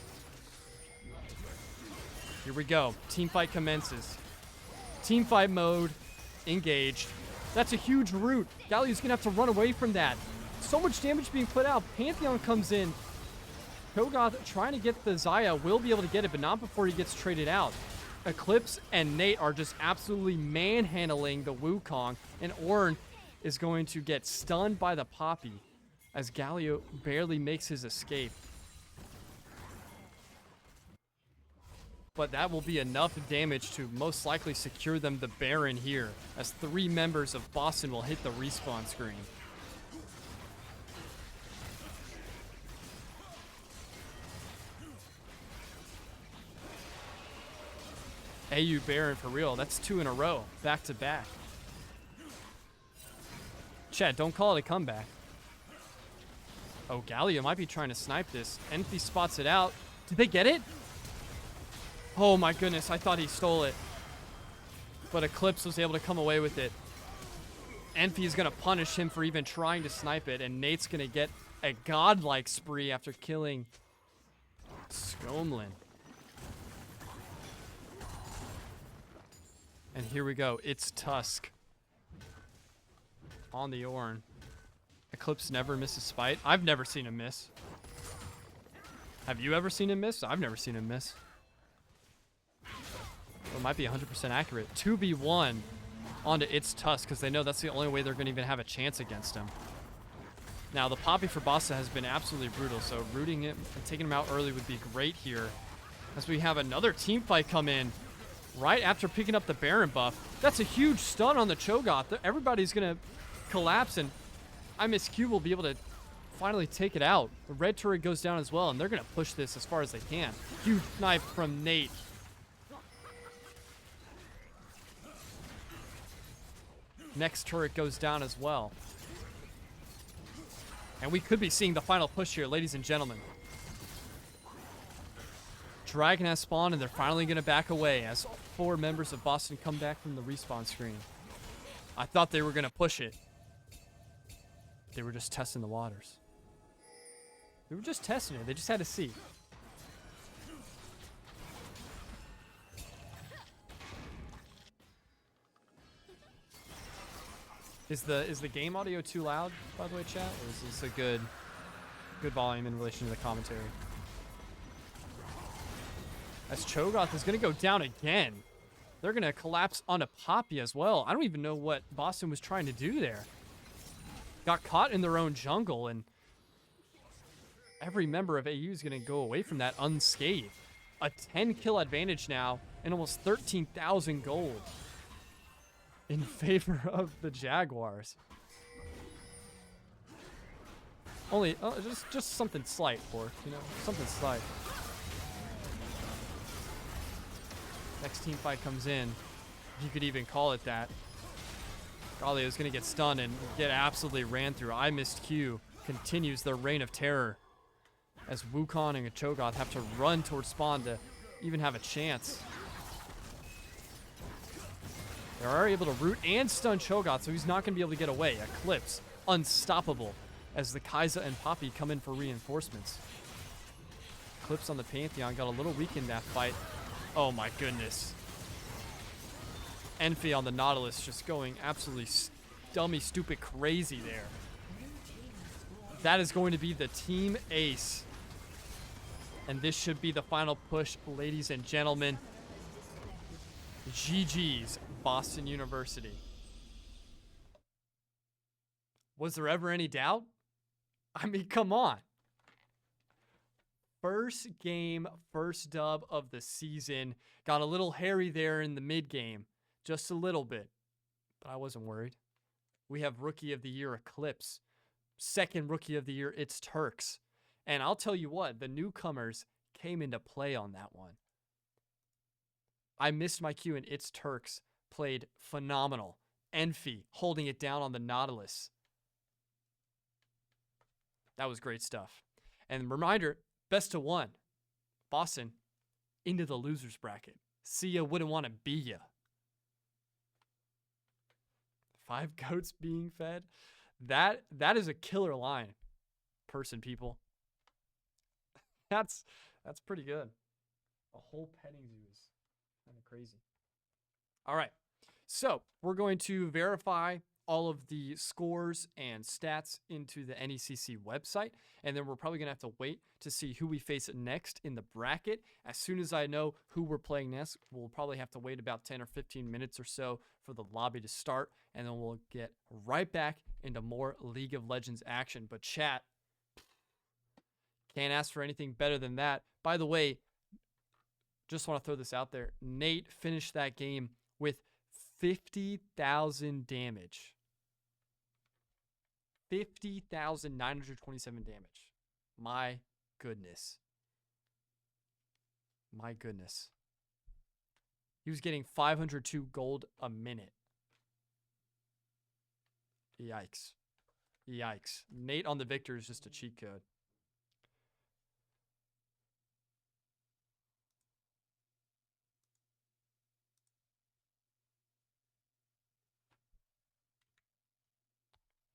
Here we go. Team fight commences. Team fight mode. Engaged. That's a huge root. Galio's going to have to run away from that. So much damage being put out. Pantheon comes in. Cho'Gath trying to get the Xayah. Will be able to get it, but not before he gets traded out. Eclipse and Nate are just absolutely manhandling the Wukong. And Ornn is going to get stunned by the Poppy as Galio barely makes his escape. but that will be enough damage to most likely secure them the Baron here, as 3 members of Boston will hit the respawn screen. AU Baron for real. That's 2 in a row, back to back. Chad, don't call it a comeback. Oh, Gallia might be trying to snipe this. Enfy spots it out. Did they get it? Oh my goodness, I thought he stole it. But Eclipse was able to come away with it. Enfy is going to punish him for even trying to snipe it, and Nate's going to get a godlike spree after killing Skomlin. And here we go. It's Tusk on the Ornn. Eclipse never misses Spite. I've never seen him miss. Have you ever seen him miss? I've never seen him miss. It might be 100% accurate. 2v1 onto It's Tusk because they know that's the only way they're going to even have a chance against him. Now, the Poppy for Basta has been absolutely brutal, so rooting him and taking him out early would be great here. As we have another team fight come in right after picking up the Baron buff. That's a huge stun on the Cho'Gath. Everybody's going to collapse, and IMSQ will be able to finally take it out. The red turret goes down as well, and they're going to push this as far as they can. Huge knife from Nate. Next turret goes down as well. And we could be seeing the final push here, ladies and gentlemen. Dragon has spawned, and they're finally going to back away as 4 members of Boston come back from the respawn screen. I thought they were going to push it. They were just testing the waters. They were just testing it. They just had to see. Is the game audio too loud, by the way, chat? Or is this a good volume in relation to the commentary? As Cho'Gath is going to go down again. They're going to collapse onto Poppy as well. I don't even know what Boston was trying to do there. Got caught in their own jungle, and every member of AU is going to go away from that unscathed. A 10-kill advantage now, and almost 13,000 gold in favor of the Jaguars. Only, just something slight, Pork, you know, something slight. Next team fight comes in. You could even call it that. Gallia is going to get stunned and get absolutely ran through. I missed Q. Continues their reign of terror as Wukong and Cho'Gath have to run towards spawn to even have a chance. They are able to root and stun Cho'Gath, so he's not going to be able to get away. Eclipse, unstoppable, as the Kai'Sa and Poppy come in for reinforcements. Eclipse on the Pantheon got a little weak in that fight. Oh my goodness. Enfy on the Nautilus just going absolutely dummy, stupid, crazy there. That is going to be the team ace. And this should be the final push, ladies and gentlemen. GG's, Boston University. Was there ever any doubt? I mean, come on. First game, first dub of the season. Got a little hairy there in the mid game. Just a little bit. But I wasn't worried. We have Rookie of the Year Eclipse. Second Rookie of the Year, it's Turks. And I'll tell you what, the newcomers came into play on that one. I missed my cue, and It's Turks played phenomenal. Enfy holding it down on the Nautilus. That was great stuff. And reminder, best of 1. Boston into the losers bracket. See ya, wouldn't want to be ya. 5 goats being fed. That is a killer line. People. That's pretty good. A whole petting zoo is kind of crazy. All right. So we're going to verify all of the scores and stats into the NECC website. And then we're probably going to have to wait to see who we face next in the bracket. As soon as I know who we're playing next, we'll probably have to wait about 10 or 15 minutes or so for the lobby to start. And then we'll get right back into more League of Legends action. But chat, can't ask for anything better than that. By the way, Just want to throw this out there. Nate finished that game with 50,000 damage. 50,927 damage. My goodness. My goodness. He was getting 502 gold a minute. Yikes. Yikes. Nate on the victor is just a cheat code.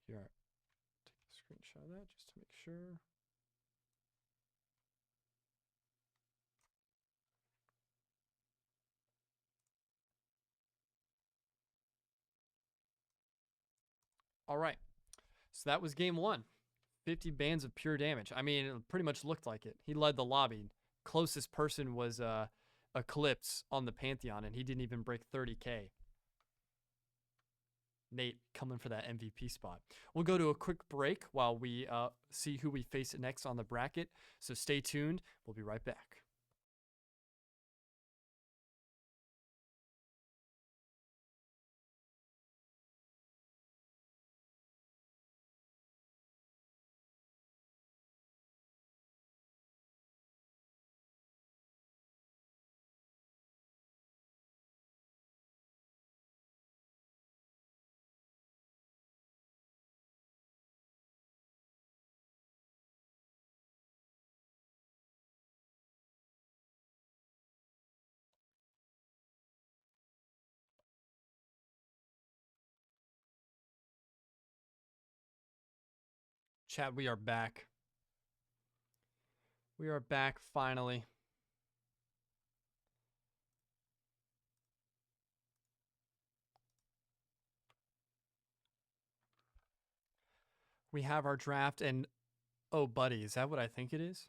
Here, take a screenshot of that just to make sure. All right. So that was game 1. 50 bands of pure damage. I mean, it pretty much looked like it. He led the lobby. Closest person was Eclipse on the Pantheon, and he didn't even break 30K. Nate coming for that MVP spot. We'll go to a quick break while we see who we face next on the bracket. So stay tuned. We'll be right back. Chad, we are back. We are back finally. We have our draft, and oh, buddy, is that what I think it is?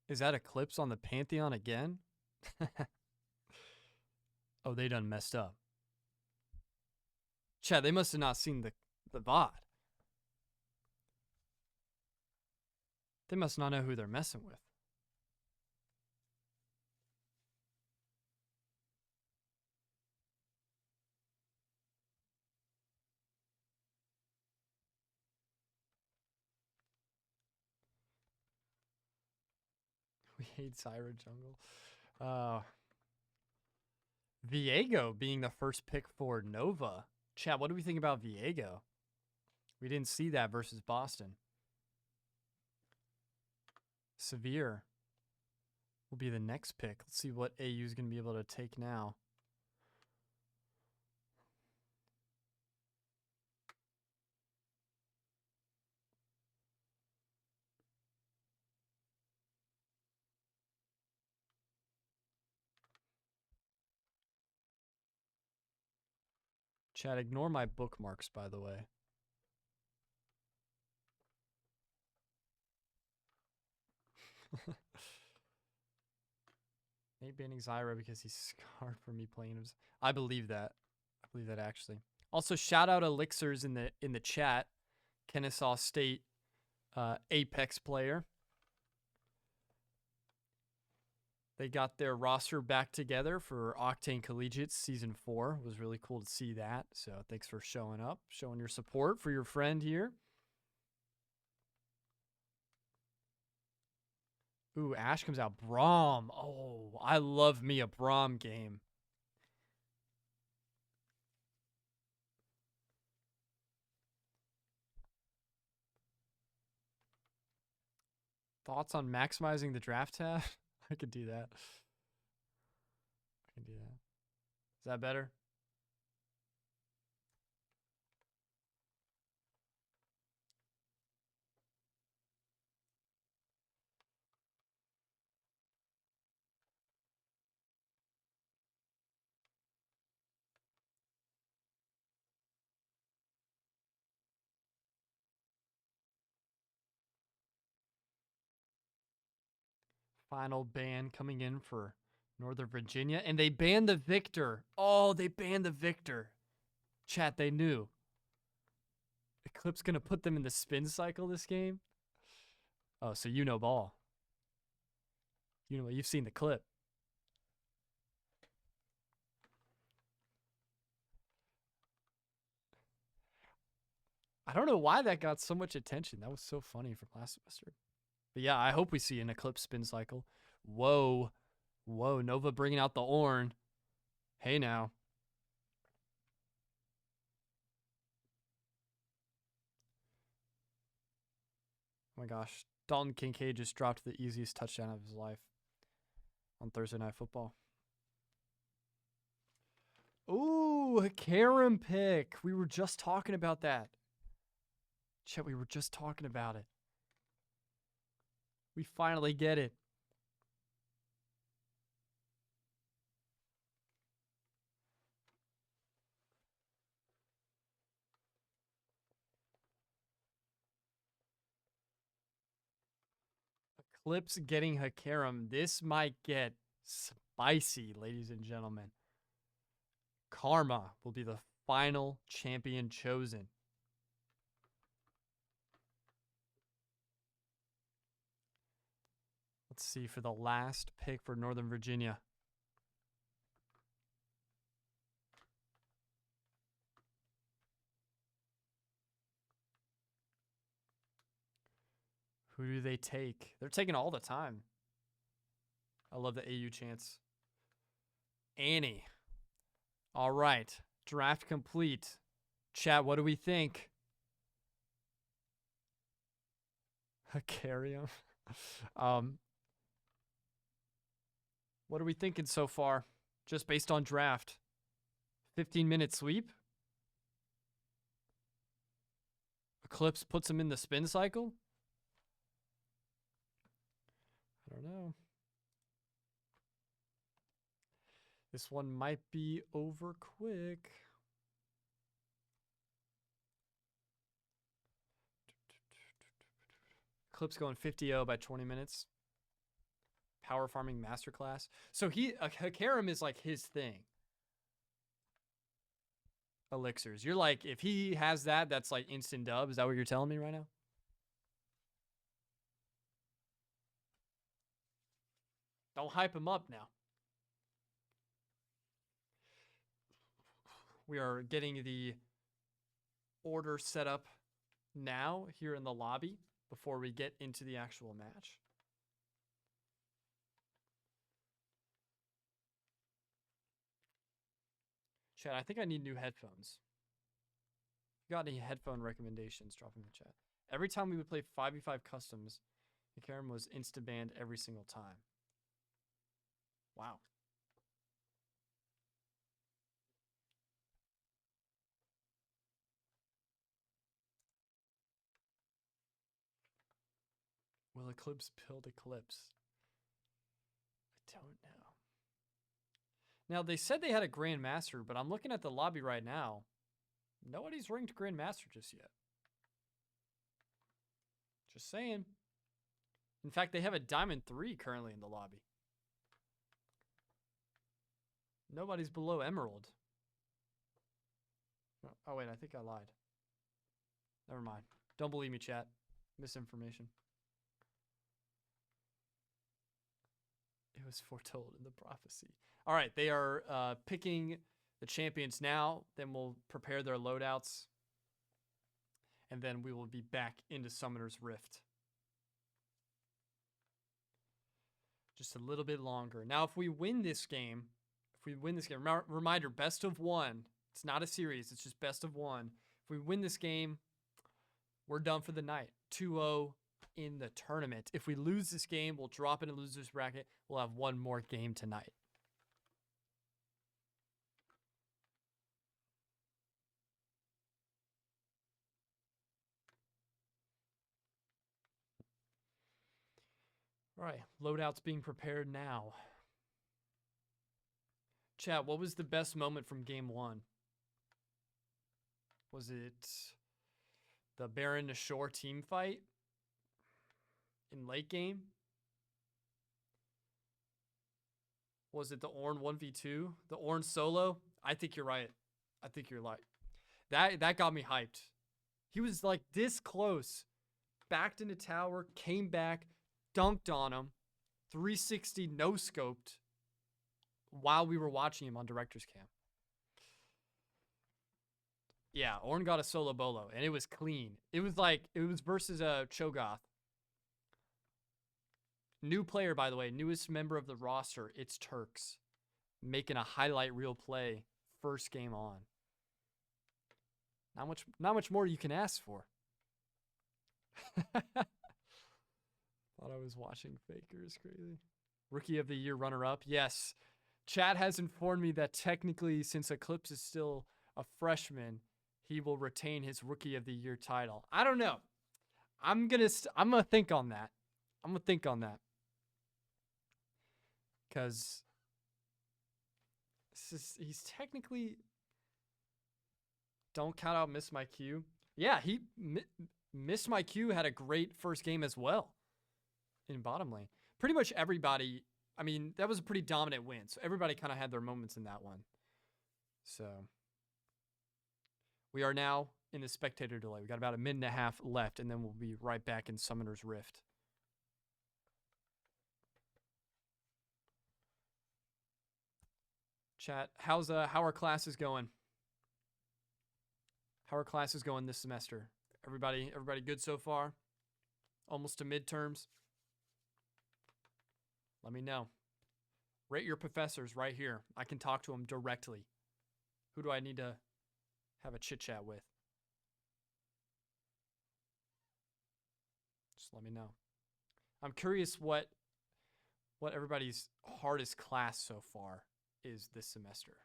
Is that Eclipse on the Pantheon again? Oh, they done messed up. Chad, they must have not seen the VOD. They must not know who they're messing with. We hate Zyra Jungle. Viego being the first pick for Nova. Chad, what do we think about Viego? We didn't see that versus Boston. Severe will be the next pick. Let's see what AU is going to be able to take now. Chad, ignore my bookmarks, by the way. Nate banning Zyra because he's scarred for me playing him. I believe that. I believe that actually. Also, shout out Elixirs in the chat. Kennesaw State Apex player. They got their roster back together for Octane Collegiate Season 4. It was really cool to see that. So thanks for showing up, showing your support for your friend here. Ooh, Ash comes out. Braum. Oh, I love me a Braum game. Thoughts on maximizing the draft tab? I could do that. I can do that. Is that better? Final ban coming in for Northern Virginia. And they banned the Victor. Oh, they banned the Victor. Chat, they knew. Eclipse going to put them in the spin cycle this game? Oh, so you know ball. You know, you've seen the clip. I don't know why that got so much attention. That was so funny from last semester. But yeah, I hope we see an Eclipse spin cycle. Whoa. Whoa, Nova bringing out the Ornn. Hey now. Oh my gosh. Dalton Kincaid just dropped the easiest touchdown of his life on Thursday Night Football. Ooh, a Karam pick. We were just talking about that. Chet, we were just talking about it. We finally get it. Eclipse getting Hakaram. This might get spicy, ladies and gentlemen. Karma will be the final champion chosen. Let's see for the last pick for Northern Virginia. Who do they take? They're taking all the time. I love the AU chants. Annie. All right. Draft complete. Chat, what do we think? Hacarium. What are we thinking so far? Just based on draft. 15-minute sweep? Eclipse puts him in the spin cycle? I don't know. This one might be over quick. Eclipse going 50-0 by 20 minutes. Power farming masterclass. So Hakaram is like his thing. Elixirs. You're like, if he has that, that's like instant dub. Is that what you're telling me right now? Don't hype him up now. We are getting the order set up now here in the lobby before we get into the actual match. Chat, I think I need new headphones. If you got any headphone recommendations, drop in the chat. Every time we would play 5v5 customs, the Karam was insta-banned every single time. Wow. Will Eclipse build Eclipse? I don't know. Now, they said they had a Grandmaster, but I'm looking at the lobby right now. Nobody's ranked Grandmaster just yet. Just saying. In fact, they have a Diamond 3 currently in the lobby. Nobody's below Emerald. Oh, wait, I think I lied. Never mind. Don't believe me, chat. Misinformation. It was foretold in the prophecy. All right, they are picking the champions now. Then we'll prepare their loadouts. And then we will be back into Summoner's Rift. Just a little bit longer. Now, if we win this game, reminder, best of one. It's not a series. It's just best of one. If we win this game, we're done for the night. 2-0 in the tournament. If we lose this game, we'll drop into loser's bracket. We'll have one more game tonight. All right, loadouts being prepared now. Chat, what was the best moment from game one? Was it the Baron to Shore team fight in late game? Was it the Ornn 1v2? The Ornn solo? I think you're right. I think you're right. That got me hyped. He was like this close. Backed into tower, came back, dunked on him. 360 no-scoped while we were watching him on director's cam. Yeah, Ornn got a solo bolo, and it was clean. It was versus a Cho'Gath. New player, by the way, newest member of the roster. It's Turks, making a highlight reel play first game on. Not much more you can ask for. Thought I was watching Fakers crazy. Rookie of the Year runner-up. Yes. Chat has informed me that technically, since Eclipse is still a freshman, he will retain his Rookie of the Year title. I don't know. I'm gonna think on that. I'm gonna think on that. Because he's technically, don't count out Miss My Q. Yeah, Miss My Q had a great first game as well in bottom lane. Pretty much everybody, I mean, that was a pretty dominant win. So everybody kind of had their moments in that one. So we are now in the spectator delay. We got about a minute and a half left, and then we'll be right back in Summoner's Rift. Chat, how are classes going? How are classes going this semester? Everybody good so far? Almost to midterms? Let me know. Rate your professors right here. I can talk to them directly. Who do I need to have a chit chat with? Just let me know. I'm curious what everybody's hardest class so far is this semester.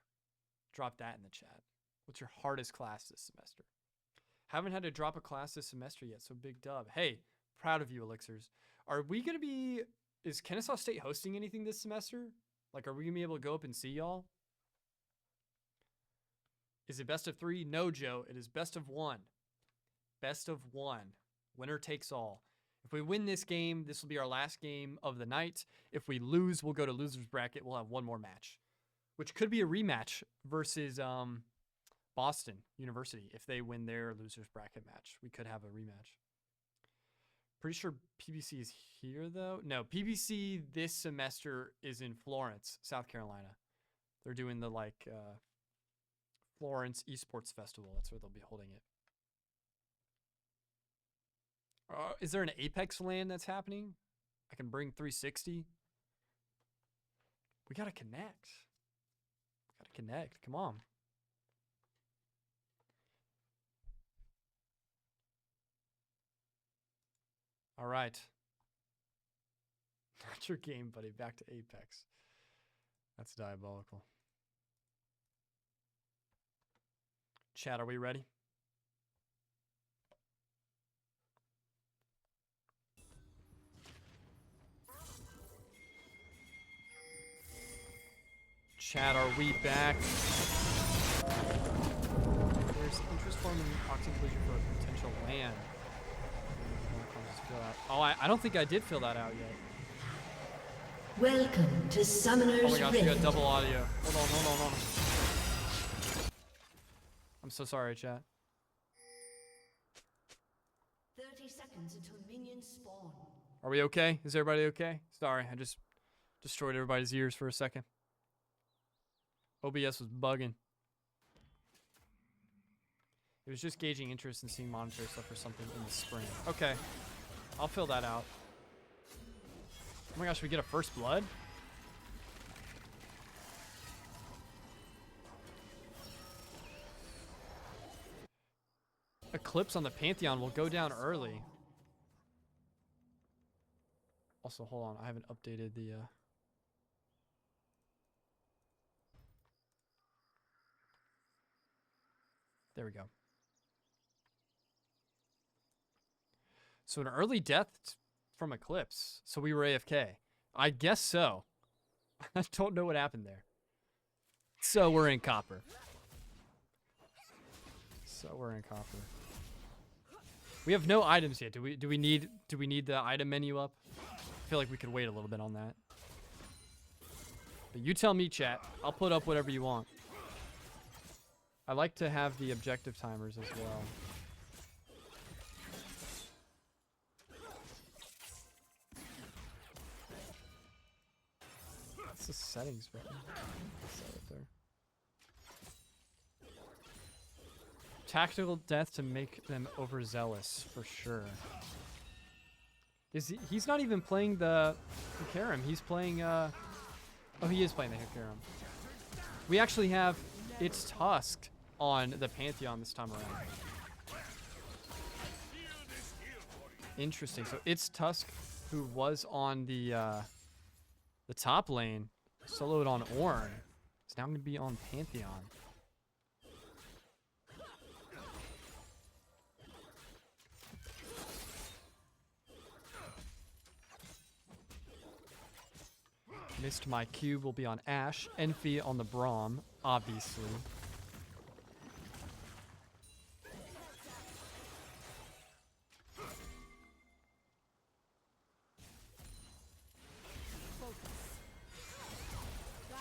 Drop that in the chat. What's your hardest class this semester? Haven't had to drop a class this semester yet, so big dub. Hey, proud of you, Elixirs. Are we going to be... Is Kennesaw State hosting anything this semester? Like, are we going to be able to go up and see y'all? Is it best of 3? No, Joe. It is best of 1. Best of 1. Winner takes all. If we win this game, this will be our last game of the night. If we lose, we'll go to loser's bracket. We'll have one more match, which could be a rematch versus Boston University. If they win their loser's bracket match, we could have a rematch. Pretty sure PBC is here, though. No, PBC this semester is in Florence, South Carolina. They're doing the, Florence Esports Festival. That's where they'll be holding it. Is there an Apex LAN that's happening? I can bring 360. We gotta connect. Come on. All right. Not your game, buddy. Back to Apex. That's diabolical. Chat, are we ready? Chat, are we back? There's interest forming Octane Collision for a potential LAN. Oh, I don't think I did fill that out yet. Welcome to Summoner's Rift. Oh my gosh, we got double audio. Hold on. I'm so sorry, chat. 30 seconds until minions spawn. Are we okay? Is everybody okay? Sorry, I just destroyed everybody's ears for a second. OBS was bugging. It was just gauging interest in seeing monetary stuff or something in the spring. Okay. I'll fill that out. Oh my gosh, we get a first blood? Eclipse on the Pantheon will go down early. Also, hold on. I haven't updated the... There we go. So an early death from Eclipse. So we were AFK. I guess so. I don't know what happened there. So we're in copper. We have no items yet. Do we need the item menu up? I feel like we could wait a little bit on that. But you tell me, chat. I'll put up whatever you want. I like to have the objective timers as well. That's the settings button. Set it there. Tactical death to make them overzealous, for sure. He's not even playing the Karim. He's playing, oh, he is playing the Karim. We actually have It's Tusked on the Pantheon this time around. Interesting. So It's Tusk, who was on the top lane, soloed on Ornn, is now going to be on Pantheon. Missed my cube will be on Ashe. Envy on the Braum, obviously.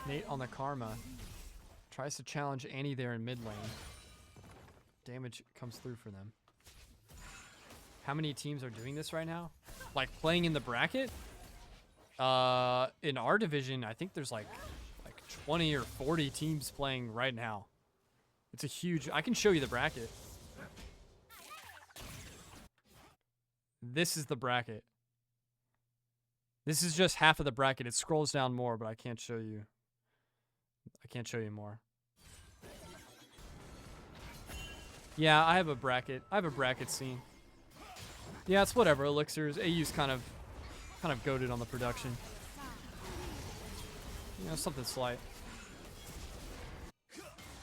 Nate on the Karma. Tries to challenge Annie there in mid lane. Damage comes through for them. How many teams are doing this right now? Like playing in the bracket? In our division, I think there's like 20 or 40 teams playing right now. It's a huge... I can show you the bracket. This is the bracket. This is just half of the bracket. It scrolls down more, but I can't show you. I can't show you more. Yeah, I have a bracket. I have a bracket scene. Yeah, it's whatever. Elixirs. AU's kind of goated on the production. You know, something slight.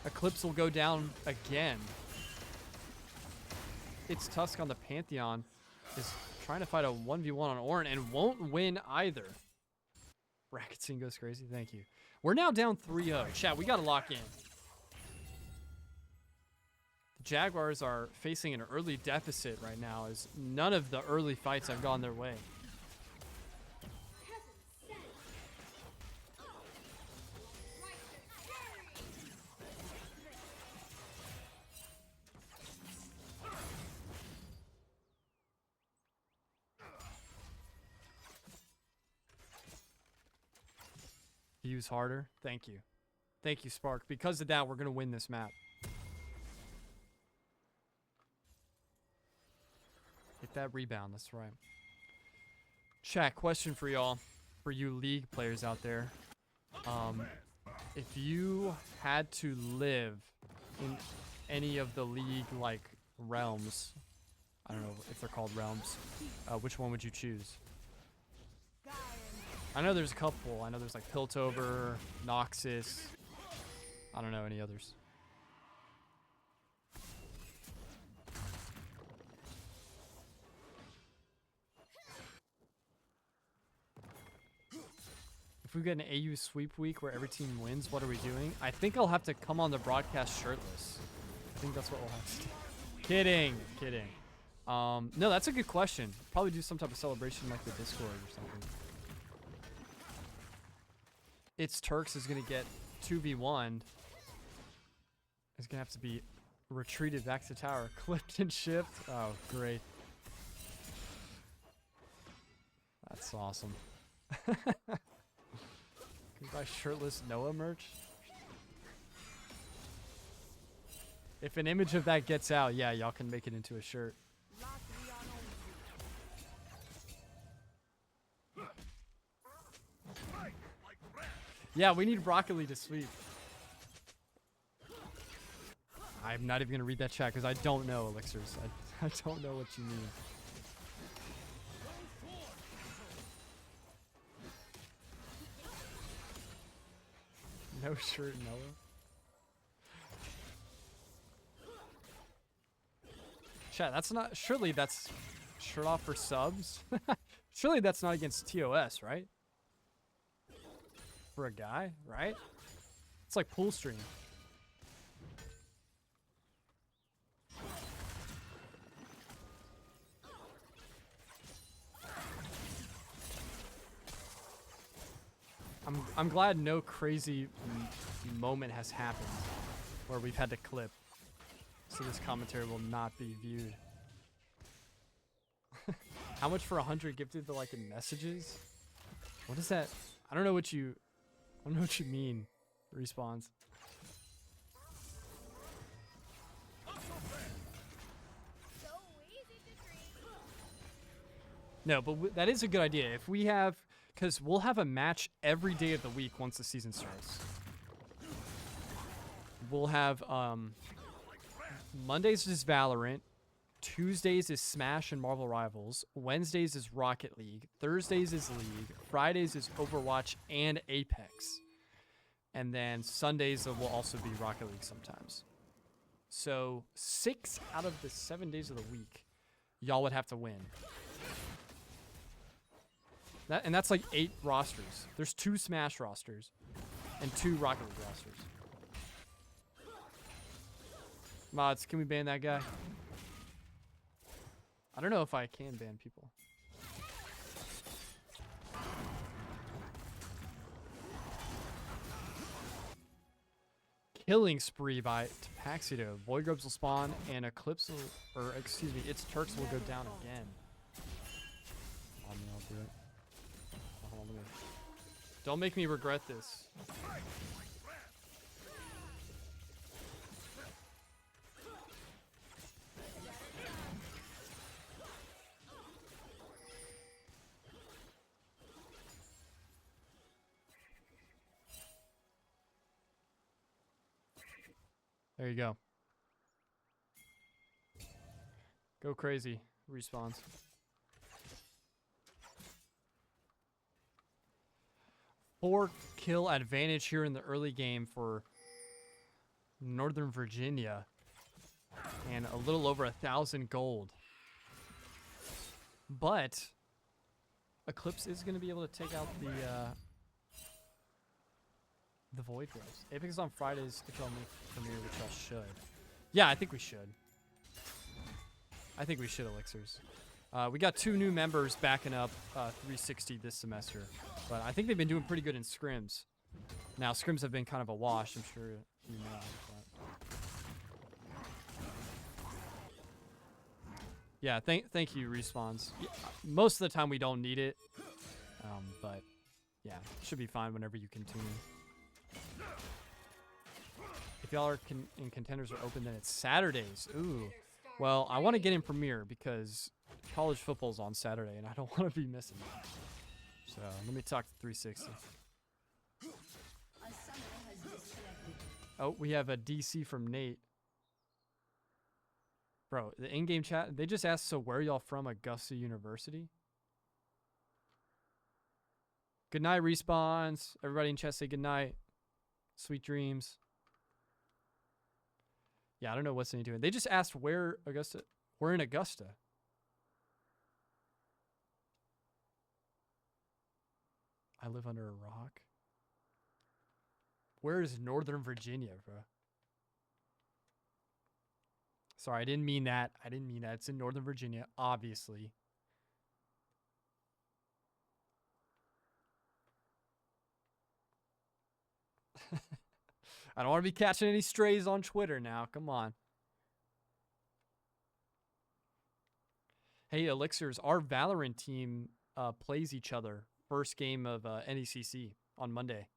Eclipse will go down again. It's Tusk on the Pantheon is trying to fight a 1v1 on Ornn and won't win either. Bracket scene goes crazy. Thank you. We're now down 3-0. Chat, we got to lock in. The Jaguars are facing an early deficit right now as none of the early fights have gone their way. Use harder. Thank you. Thank you, Spark. Because of that, we're going to win this map. Get that rebound. That's right. Chat, question for y'all. For you League players out there. If you had to live in any of the League, like, realms. I don't know if they're called realms. Which one would you choose? I know there's a couple. I know there's like Piltover, Noxus. I don't know any others. If we get an AU sweep week where every team wins, what are we doing? I think I'll have to come on the broadcast shirtless. I think that's what we'll have to do. Kidding. Kidding. No, that's a good question. Probably do some type of celebration like the Discord or something. It's Turks is going to get 2v1'd. It's going to have to be retreated back to tower. Clipped and shipped. Oh, great. That's awesome. Can you buy shirtless Noah merch? If an image of that gets out, yeah, y'all can make it into a shirt. Yeah, we need Broccoli to sweep. I'm not even going to read that chat because I don't know, Elixirs. I don't know what you mean. No shirt, Noah. Chat, that's not... Surely that's shirt off for subs? Surely that's not against TOS, right? For a guy, right? It's like pool stream. I'm glad no crazy moment has happened where we've had to clip, so this commentary will not be viewed. How much for 100 gifted to like in messages? What is that? I don't know what you mean. Respawns. No, but that is a good idea. If we have, because we'll have a match every day of the week once the season starts. We'll have Mondays is Valorant, Tuesdays is Smash and Marvel Rivals, Wednesdays is Rocket League, Thursdays is League, Fridays is Overwatch and Apex, and then Sundays will also be Rocket League sometimes. So 6 out of the 7 days of the week, y'all would have to win. And that's like 8 rosters. There's 2 Smash rosters and 2 Rocket League rosters. Mods, can we ban that guy? I don't know if I can ban people. Killing spree by Tapaxido. Void Grubs will spawn and Eclipse will, or excuse me, its Turks will go down again. I'll do it. Hold on, let me. Don't make me regret this. There you go. Go crazy. Respawns. Four kill advantage here in the early game for Northern Virginia. And a little over 1,000 gold. But Eclipse is going to be able to take out the Void Grubs. Apex is on Fridays if y'all make Premiere, which y'all should. Yeah, I think we should. I think we should, Elixirs. We got 2 new members backing up 360 this semester. But I think they've been doing pretty good in scrims. Now, scrims have been kind of a wash, I'm sure you know. But yeah, thank you, Respawns. Yeah, most of the time we don't need it. But yeah, it should be fine whenever you continue. If y'all are in contenders are open, then it's Saturdays. Ooh. Well, I want to get in Premiere because college football's on Saturday, and I don't want to be missing it. So let me talk to 360. Oh, we have a DC from Nate. Bro, the in-game chat, they just asked, so where y'all from, Augusta University? Good night, Respawns. Everybody in chat say good night. Sweet dreams. Yeah, I don't know what's they doing. They just asked where Augusta. We're in Augusta. I live under a rock. Where is Northern Virginia, bro? Sorry, I didn't mean that. I didn't mean that. It's in Northern Virginia, obviously. I don't want to be catching any strays on Twitter now. Come on. Hey, Elixirs, our Valorant team plays each other. First game of NECC on Monday.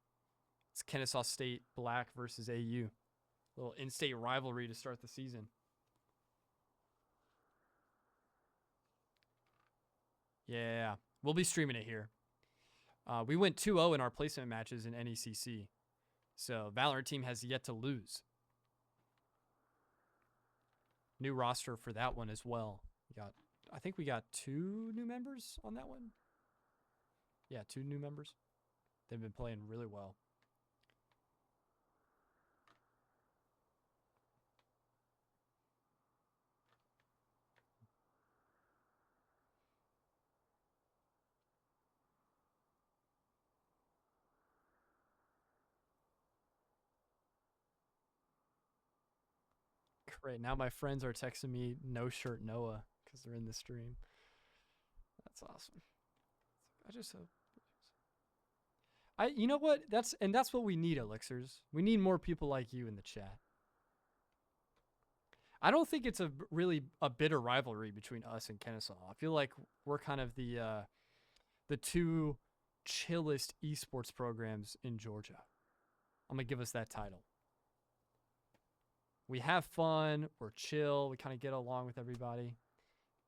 It's Kennesaw State Black versus AU. Little in-state rivalry to start the season. Yeah, we'll be streaming it here. We went 2-0 in our placement matches in NECC. So Valorant team has yet to lose. New roster for that one as well. I think we got 2 new members on that one. Yeah, 2 new members. They've been playing really well. Great. Now my friends are texting me no shirt Noah because they're in the stream. That's awesome. I just hope. You know what? That's what we need, Elixirs. We need more people like you in the chat. I don't think it's really a bitter rivalry between us and Kennesaw. I feel like we're kind of the 2 chillest esports programs in Georgia. I'm gonna give us that title. We have fun. We're chill. We kind of get along with everybody.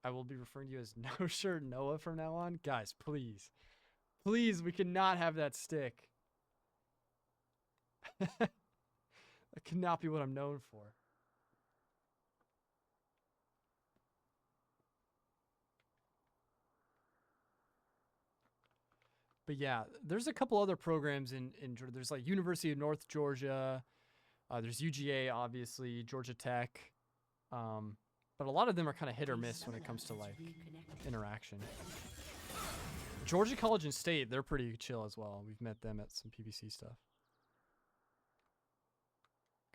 I will be referring to you as No Shirt Noah from now on. Guys, please. Please, we cannot have that stick. That cannot be what I'm known for. But yeah, there's a couple other programs in Georgia. There's like University of North Georgia. There's UGA, obviously, Georgia Tech. But a lot of them are kind of hit or miss when it comes to like interaction. Georgia College and State, they're pretty chill as well. We've met them at some PBC stuff.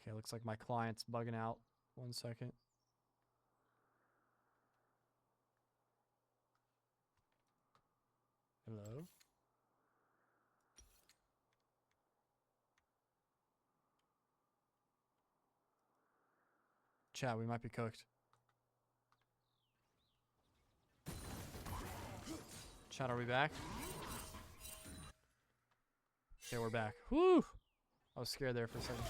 Okay, looks like my client's bugging out. 1 second. Hello? Chat, we might be cooked. Chat, are we back? Okay, we're back. Whew! I was scared there for a second.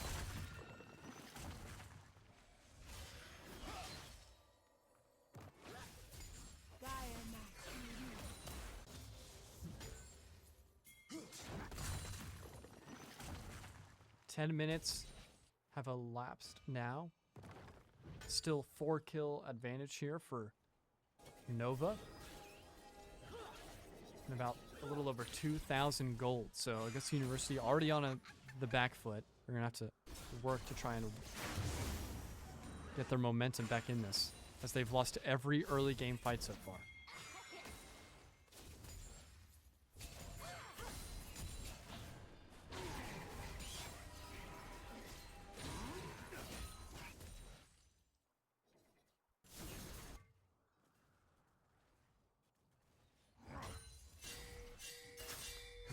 Ten minutes have elapsed now. Still 4-kill advantage here for Nova. And about a little over 2,000 gold. So I guess University already on the back foot. We're going to have to work to try and get their momentum back in this, as they've lost every early game fight so far.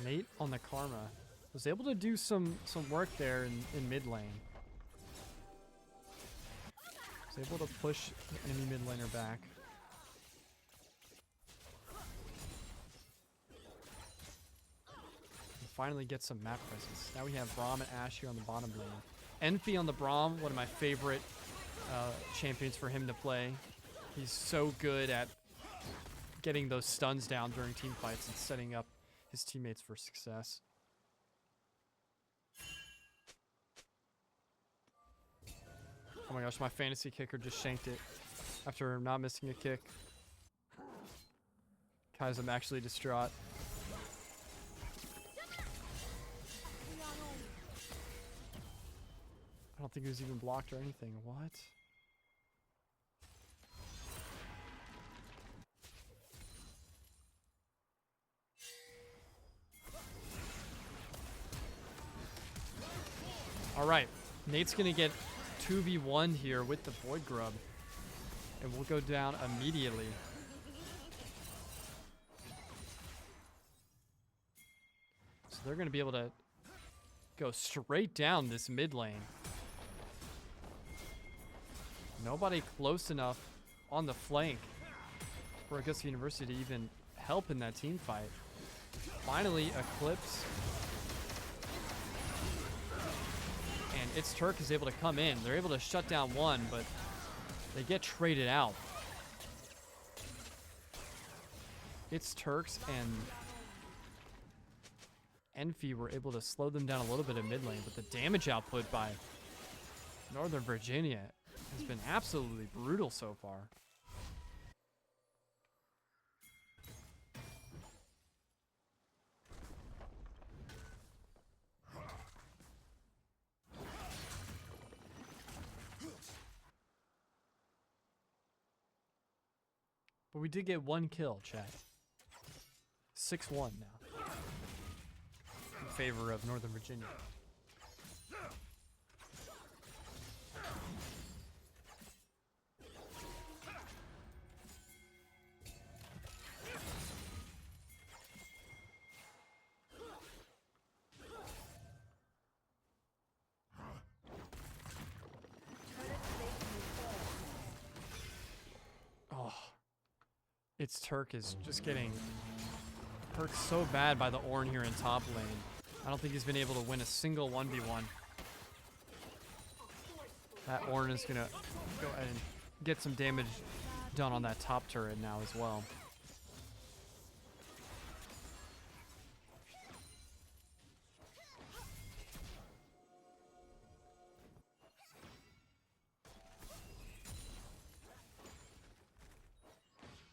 Nate on the Karma was able to do some work there in mid lane. Was able to push the enemy mid laner back. And finally get some map presence. Now we have Braum and Ashe here on the bottom lane. Enfi on the Braum, one of my favorite champions for him to play. He's so good at getting those stuns down during team fights and setting up his teammates for success. Oh my gosh, my fantasy kicker just shanked it after not missing a kick. Guys, I'm actually distraught. I don't think it was even blocked or anything. What? All right, Nate's gonna get 2v1 here with the Void Grub, and we'll go down immediately. So they're gonna be able to go straight down this mid lane. Nobody close enough on the flank for Augusta University to even help in that team fight. Finally, Eclipse. And It's Turk is able to come in. They're able to shut down one, but they get traded out. It's Turks and Enfi were able to slow them down a little bit in mid lane, but the damage output by Northern Virginia has been absolutely brutal so far. But we did get 1 kill, chat. 6-1 now. In favor of Northern Virginia. It's Turk is just getting hurt so bad by the Ornn here in top lane. I don't think he's been able to win a single 1v1. That Ornn is going to go ahead and get some damage done on that top turret now as well.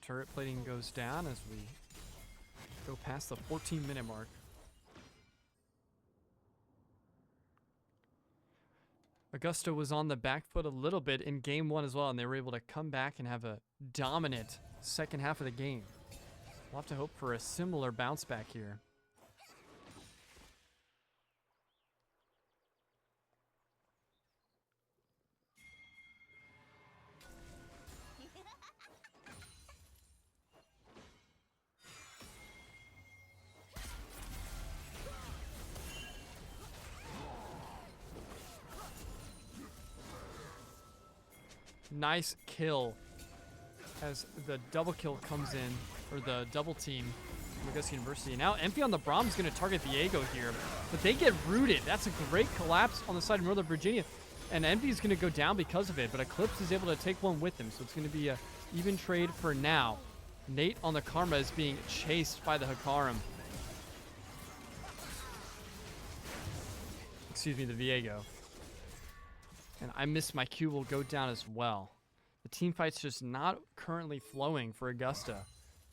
Turret plating goes down as we go past the 14-minute mark. Augusta was on the back foot a little bit in game 1 as well, and they were able to come back and have a dominant second half of the game. We'll have to hope for a similar bounce back here. Nice kill as the double kill comes in, or the double team from Augusta University. Now Emphy on the Braum is going to target Viego here, but they get rooted. That's a great collapse on the side of Northern Virginia, and Emphy is going to go down because of it, but Eclipse is able to take one with him, so it's going to be a even trade for now. Nate on the Karma is being chased by the Hakarim. Excuse me, the Viego. And I missed my Q will go down as well. The team fight's just not currently flowing for Augusta.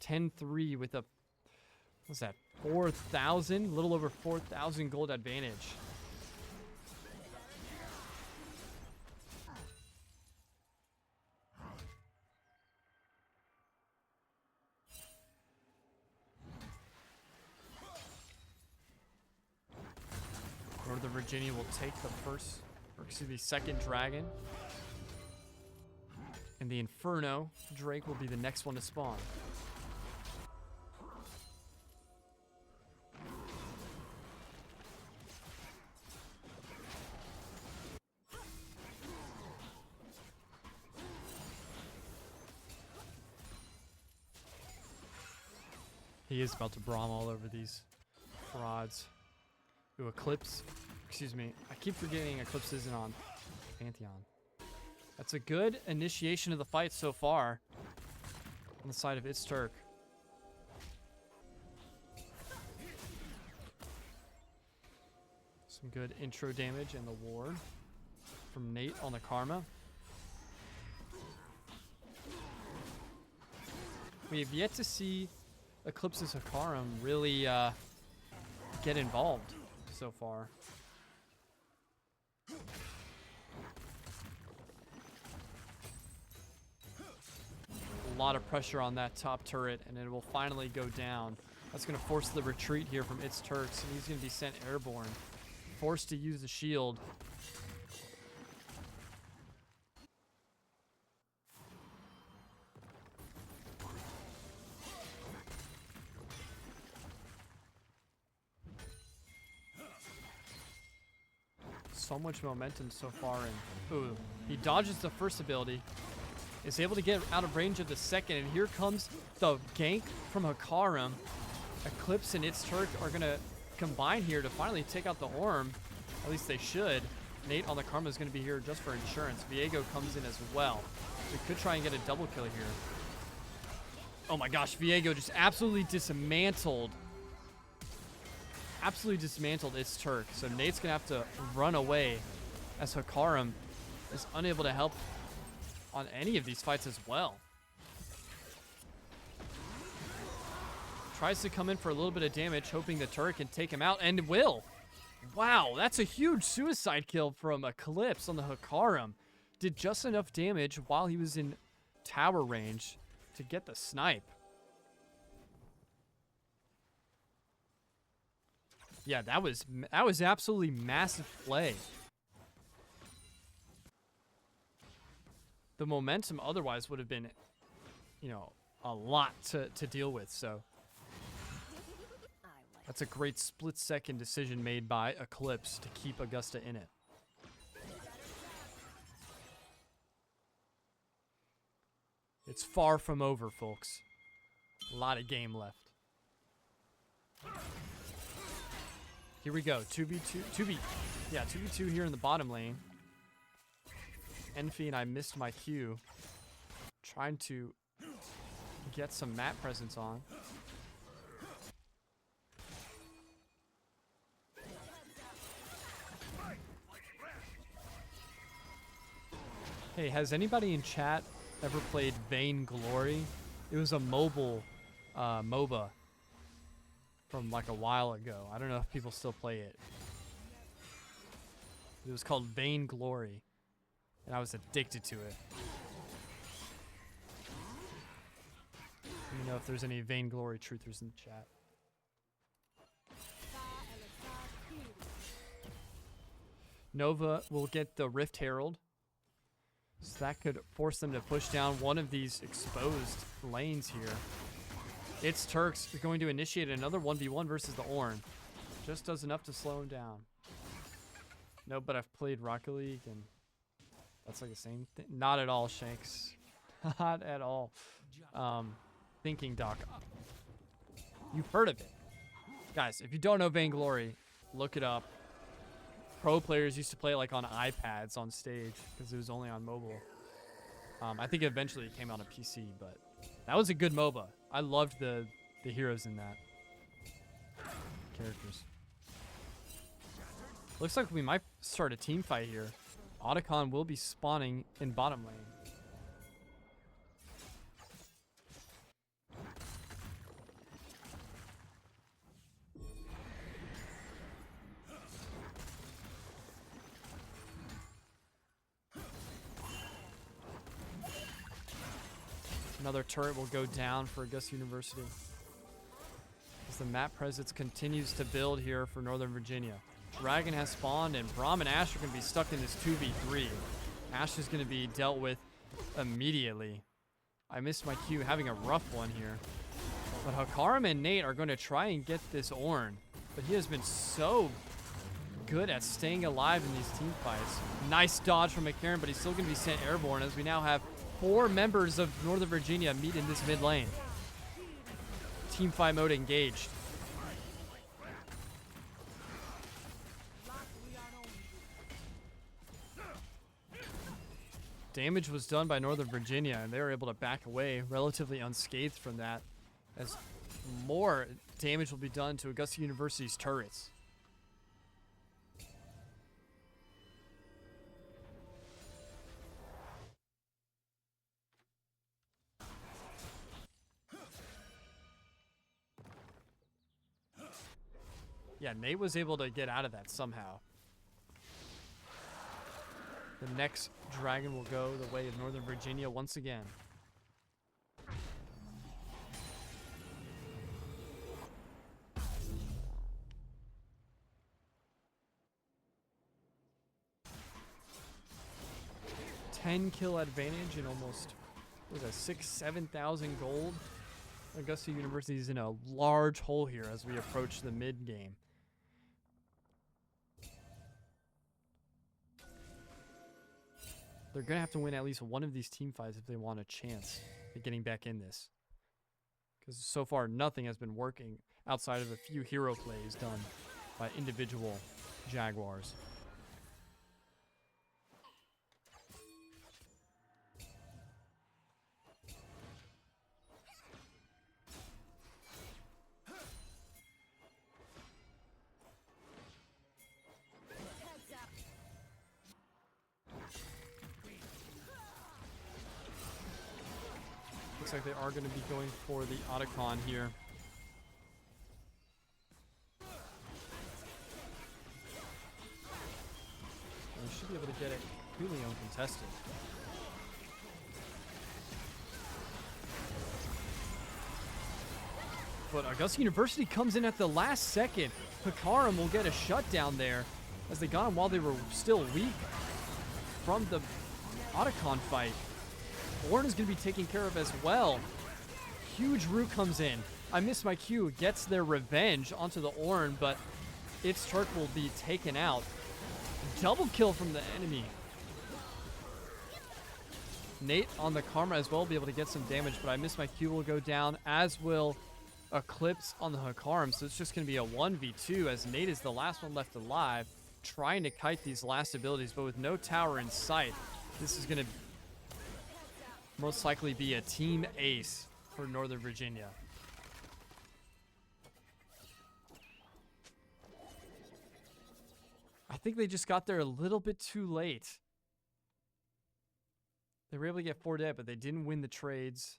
10-3 with a, what's that, 4,000? A little over 4,000 gold advantage. Northern Virginia will take the first, or excuse me, second dragon. And the Inferno Drake will be the next one to spawn. He is about to Braum all over these frauds. Ooh, Eclipse. Excuse me. I keep forgetting Eclipse isn't on Pantheon. That's a good initiation of the fight so far on the side of It's Turk. Some good intro damage and the ward from Nate on the Karma. We have yet to see Eclipse's Hakarim really get involved so far. A lot of pressure on that top turret, and it will finally go down. That's going to force the retreat here from It's Turks, and he's going to be sent airborne. Forced to use the shield. So much momentum so far, and ooh, he dodges the first ability. Is able to get out of range of the second, and here comes the gank from Hakarim. Eclipse and It's Turk are going to combine here to finally take out the Orm. At least they should. Nate on the Karma is going to be here just for insurance. Viego comes in as well. We could try and get a double kill here. Oh my gosh, Viego just absolutely dismantled. Absolutely dismantled It's Turk. So Nate's going to have to run away as Hakarim is unable to help on any of these fights as well. Tries to come in for a little bit of damage, hoping the turret can take him out, and will. Wow, that's a huge suicide kill from Eclipse on the Hakarim. Did just enough damage while he was in tower range to get the snipe. Yeah, that was absolutely massive play. The momentum otherwise would have been, you know, a lot to deal with. So that's a great split-second decision made by Eclipse to keep Augusta in it. It's far from over, folks. A lot of game left. Here we go. 2v2 here in the bottom lane. Enfy and I missed my Q. trying to get some map presence on. Hey, has anybody in chat ever played Vainglory? It was a mobile MOBA from like a while ago. I don't know if people still play it. It was called Vainglory, and I was addicted to it. Let me know if there's any Vainglory truthers in the chat. Nova will get the Rift Herald. So that could force them to push down one of these exposed lanes here. It's Turks going to initiate another 1v1 versus the Ornn. Just does enough to slow him down. No, but I've played Rocket League and that's like the same thing. Not at all, Shanks. Not at all. Thinking Doc. You've heard of it. Guys, if you don't know Vainglory, look it up. Pro players used to play like on iPads on stage because it was only on mobile. I think eventually it came out on PC, but that was a good MOBA. I loved the heroes in that. Characters. Looks like we might start a team fight here. Otacon will be spawning in bottom lane. Another turret will go down for Augusta University. As the map presence continues to build here for Northern Virginia. Dragon has spawned, and Braum and Ash are going to be stuck in this 2v3. Ash is going to be dealt with immediately. I missed my cue, having a rough one here. But Hakaram and Nate are going to try and get this Ornn. But he has been so good at staying alive in these team fights. Nice dodge from McCarron, but he's still going to be sent airborne as we now have 4 members of Northern Virginia meet in this mid lane. Team fight mode engaged. Damage was done by Northern Virginia, and they were able to back away relatively unscathed from that, as more damage will be done to Augusta University's turrets. Yeah, Nate was able to get out of that somehow. The next dragon will go the way of Northern Virginia once again. $10 advantage and almost, what was that, 7,000 gold? Augusta University is in a large hole here as we approach the mid game. They're going to have to win at least one of these team fights if they want a chance at getting back in this. Because so far, nothing has been working outside of a few hero plays done by individual Jaguars. Looks like they are going to be going for the Otacon here. And we should be able to get it completely uncontested. But Augusta University comes in at the last second. Hakaram will get a shutdown there as they got him while they were still weak from the Otacon fight. Ornn is going to be taken care of as well. Huge root comes in. I missed my cue. Gets their revenge onto the Ornn, but its Turk will be taken out. Double kill from the enemy. Nate on the Karma as well will be able to get some damage, but I missed my cue. Will go down, as will Eclipse on the Hakaram. So it's just going to be a 1v2 as Nate is the last one left alive, trying to kite these last abilities, but with no tower in sight. This is going to most likely be a team ace for Northern Virginia. I think they just got there a little bit too late. They were able to get 4 dead, but they didn't win the trades.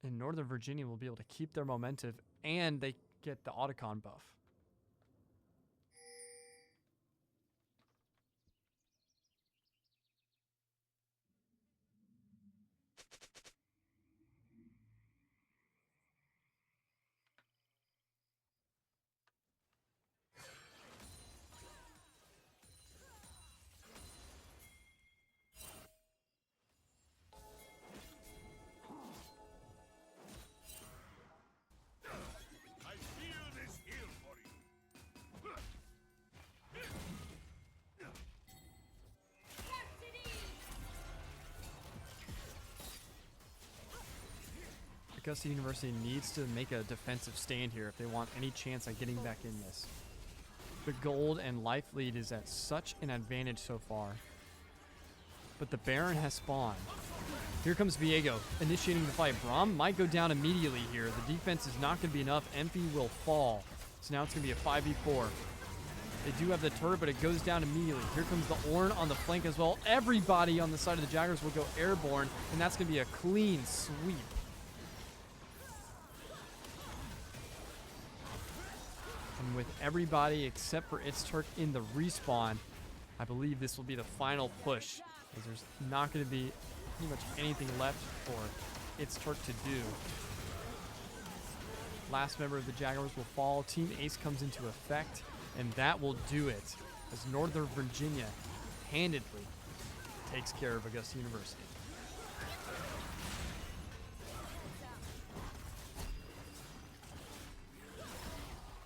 And Northern Virginia will be able to keep their momentum, and they get the Otacon buff. I feel this heal for you. Augusta University needs to make a defensive stand here if they want any chance at getting back in this. The gold and life lead is at such an advantage so far. But the Baron has spawned. Here comes Viego initiating the fight. Braum might go down immediately here. The defense is not going to be enough. Emphy will fall. So now it's going to be a 5v4. They do have the turret, but it goes down immediately. Here comes the Ornn on the flank as well. Everybody on the side of the Jaguars will go airborne, and that's going to be a clean sweep. And with everybody except for its Turk in the respawn, I believe this will be the final push, because there's not going to be pretty much anything left for its Turk to do. Last member of the Jaguars will fall. Team Ace comes into effect, and that will do it, as Northern Virginia handedly takes care of Augusta University.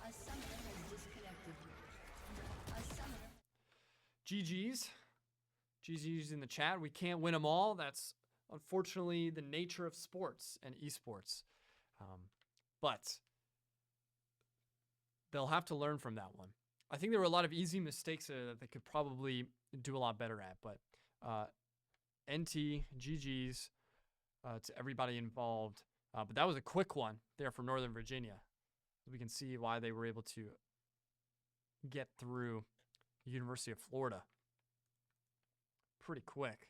A summoner has disconnected. A summoner. GG's. GG's in the chat. We can't win them all. That's unfortunately the nature of sports and esports. But they'll have to learn from that one. I think there were a lot of easy mistakes that they could probably do a lot better at. But NT, GG's to everybody involved. But that was a quick one there for Northern Virginia. We can see why they were able to get through the University of Florida pretty quick.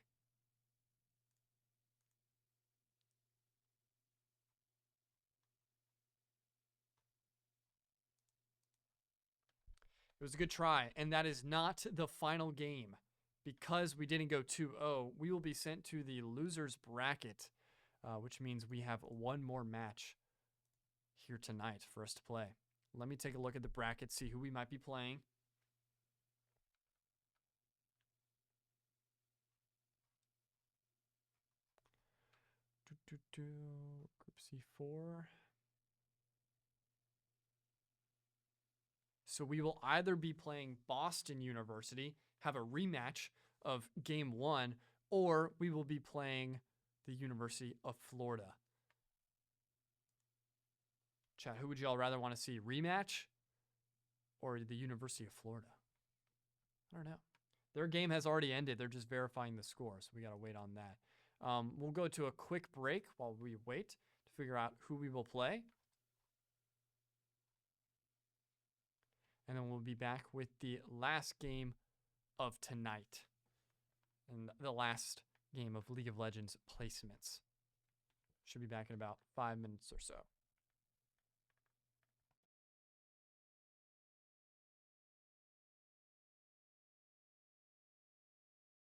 It was a good try, and that is not the final game. Because we didn't go 2-0, we will be sent to the losers bracket, which means we have one more match here tonight for us to play. Let me take a look at the bracket, see who we might be playing. Group C4. So we will either be playing Boston University, have a rematch of game 1, or we will be playing the University of Florida. Chat, who would y'all rather want to see, rematch or the University of Florida? I don't know. Their game has already ended. They're just verifying the score, so we got to wait on that. We'll go to a quick break while we wait to figure out who we will play. And then we'll be back with the last game of tonight and the last game of League of Legends placements. Should be back in about 5 minutes or so.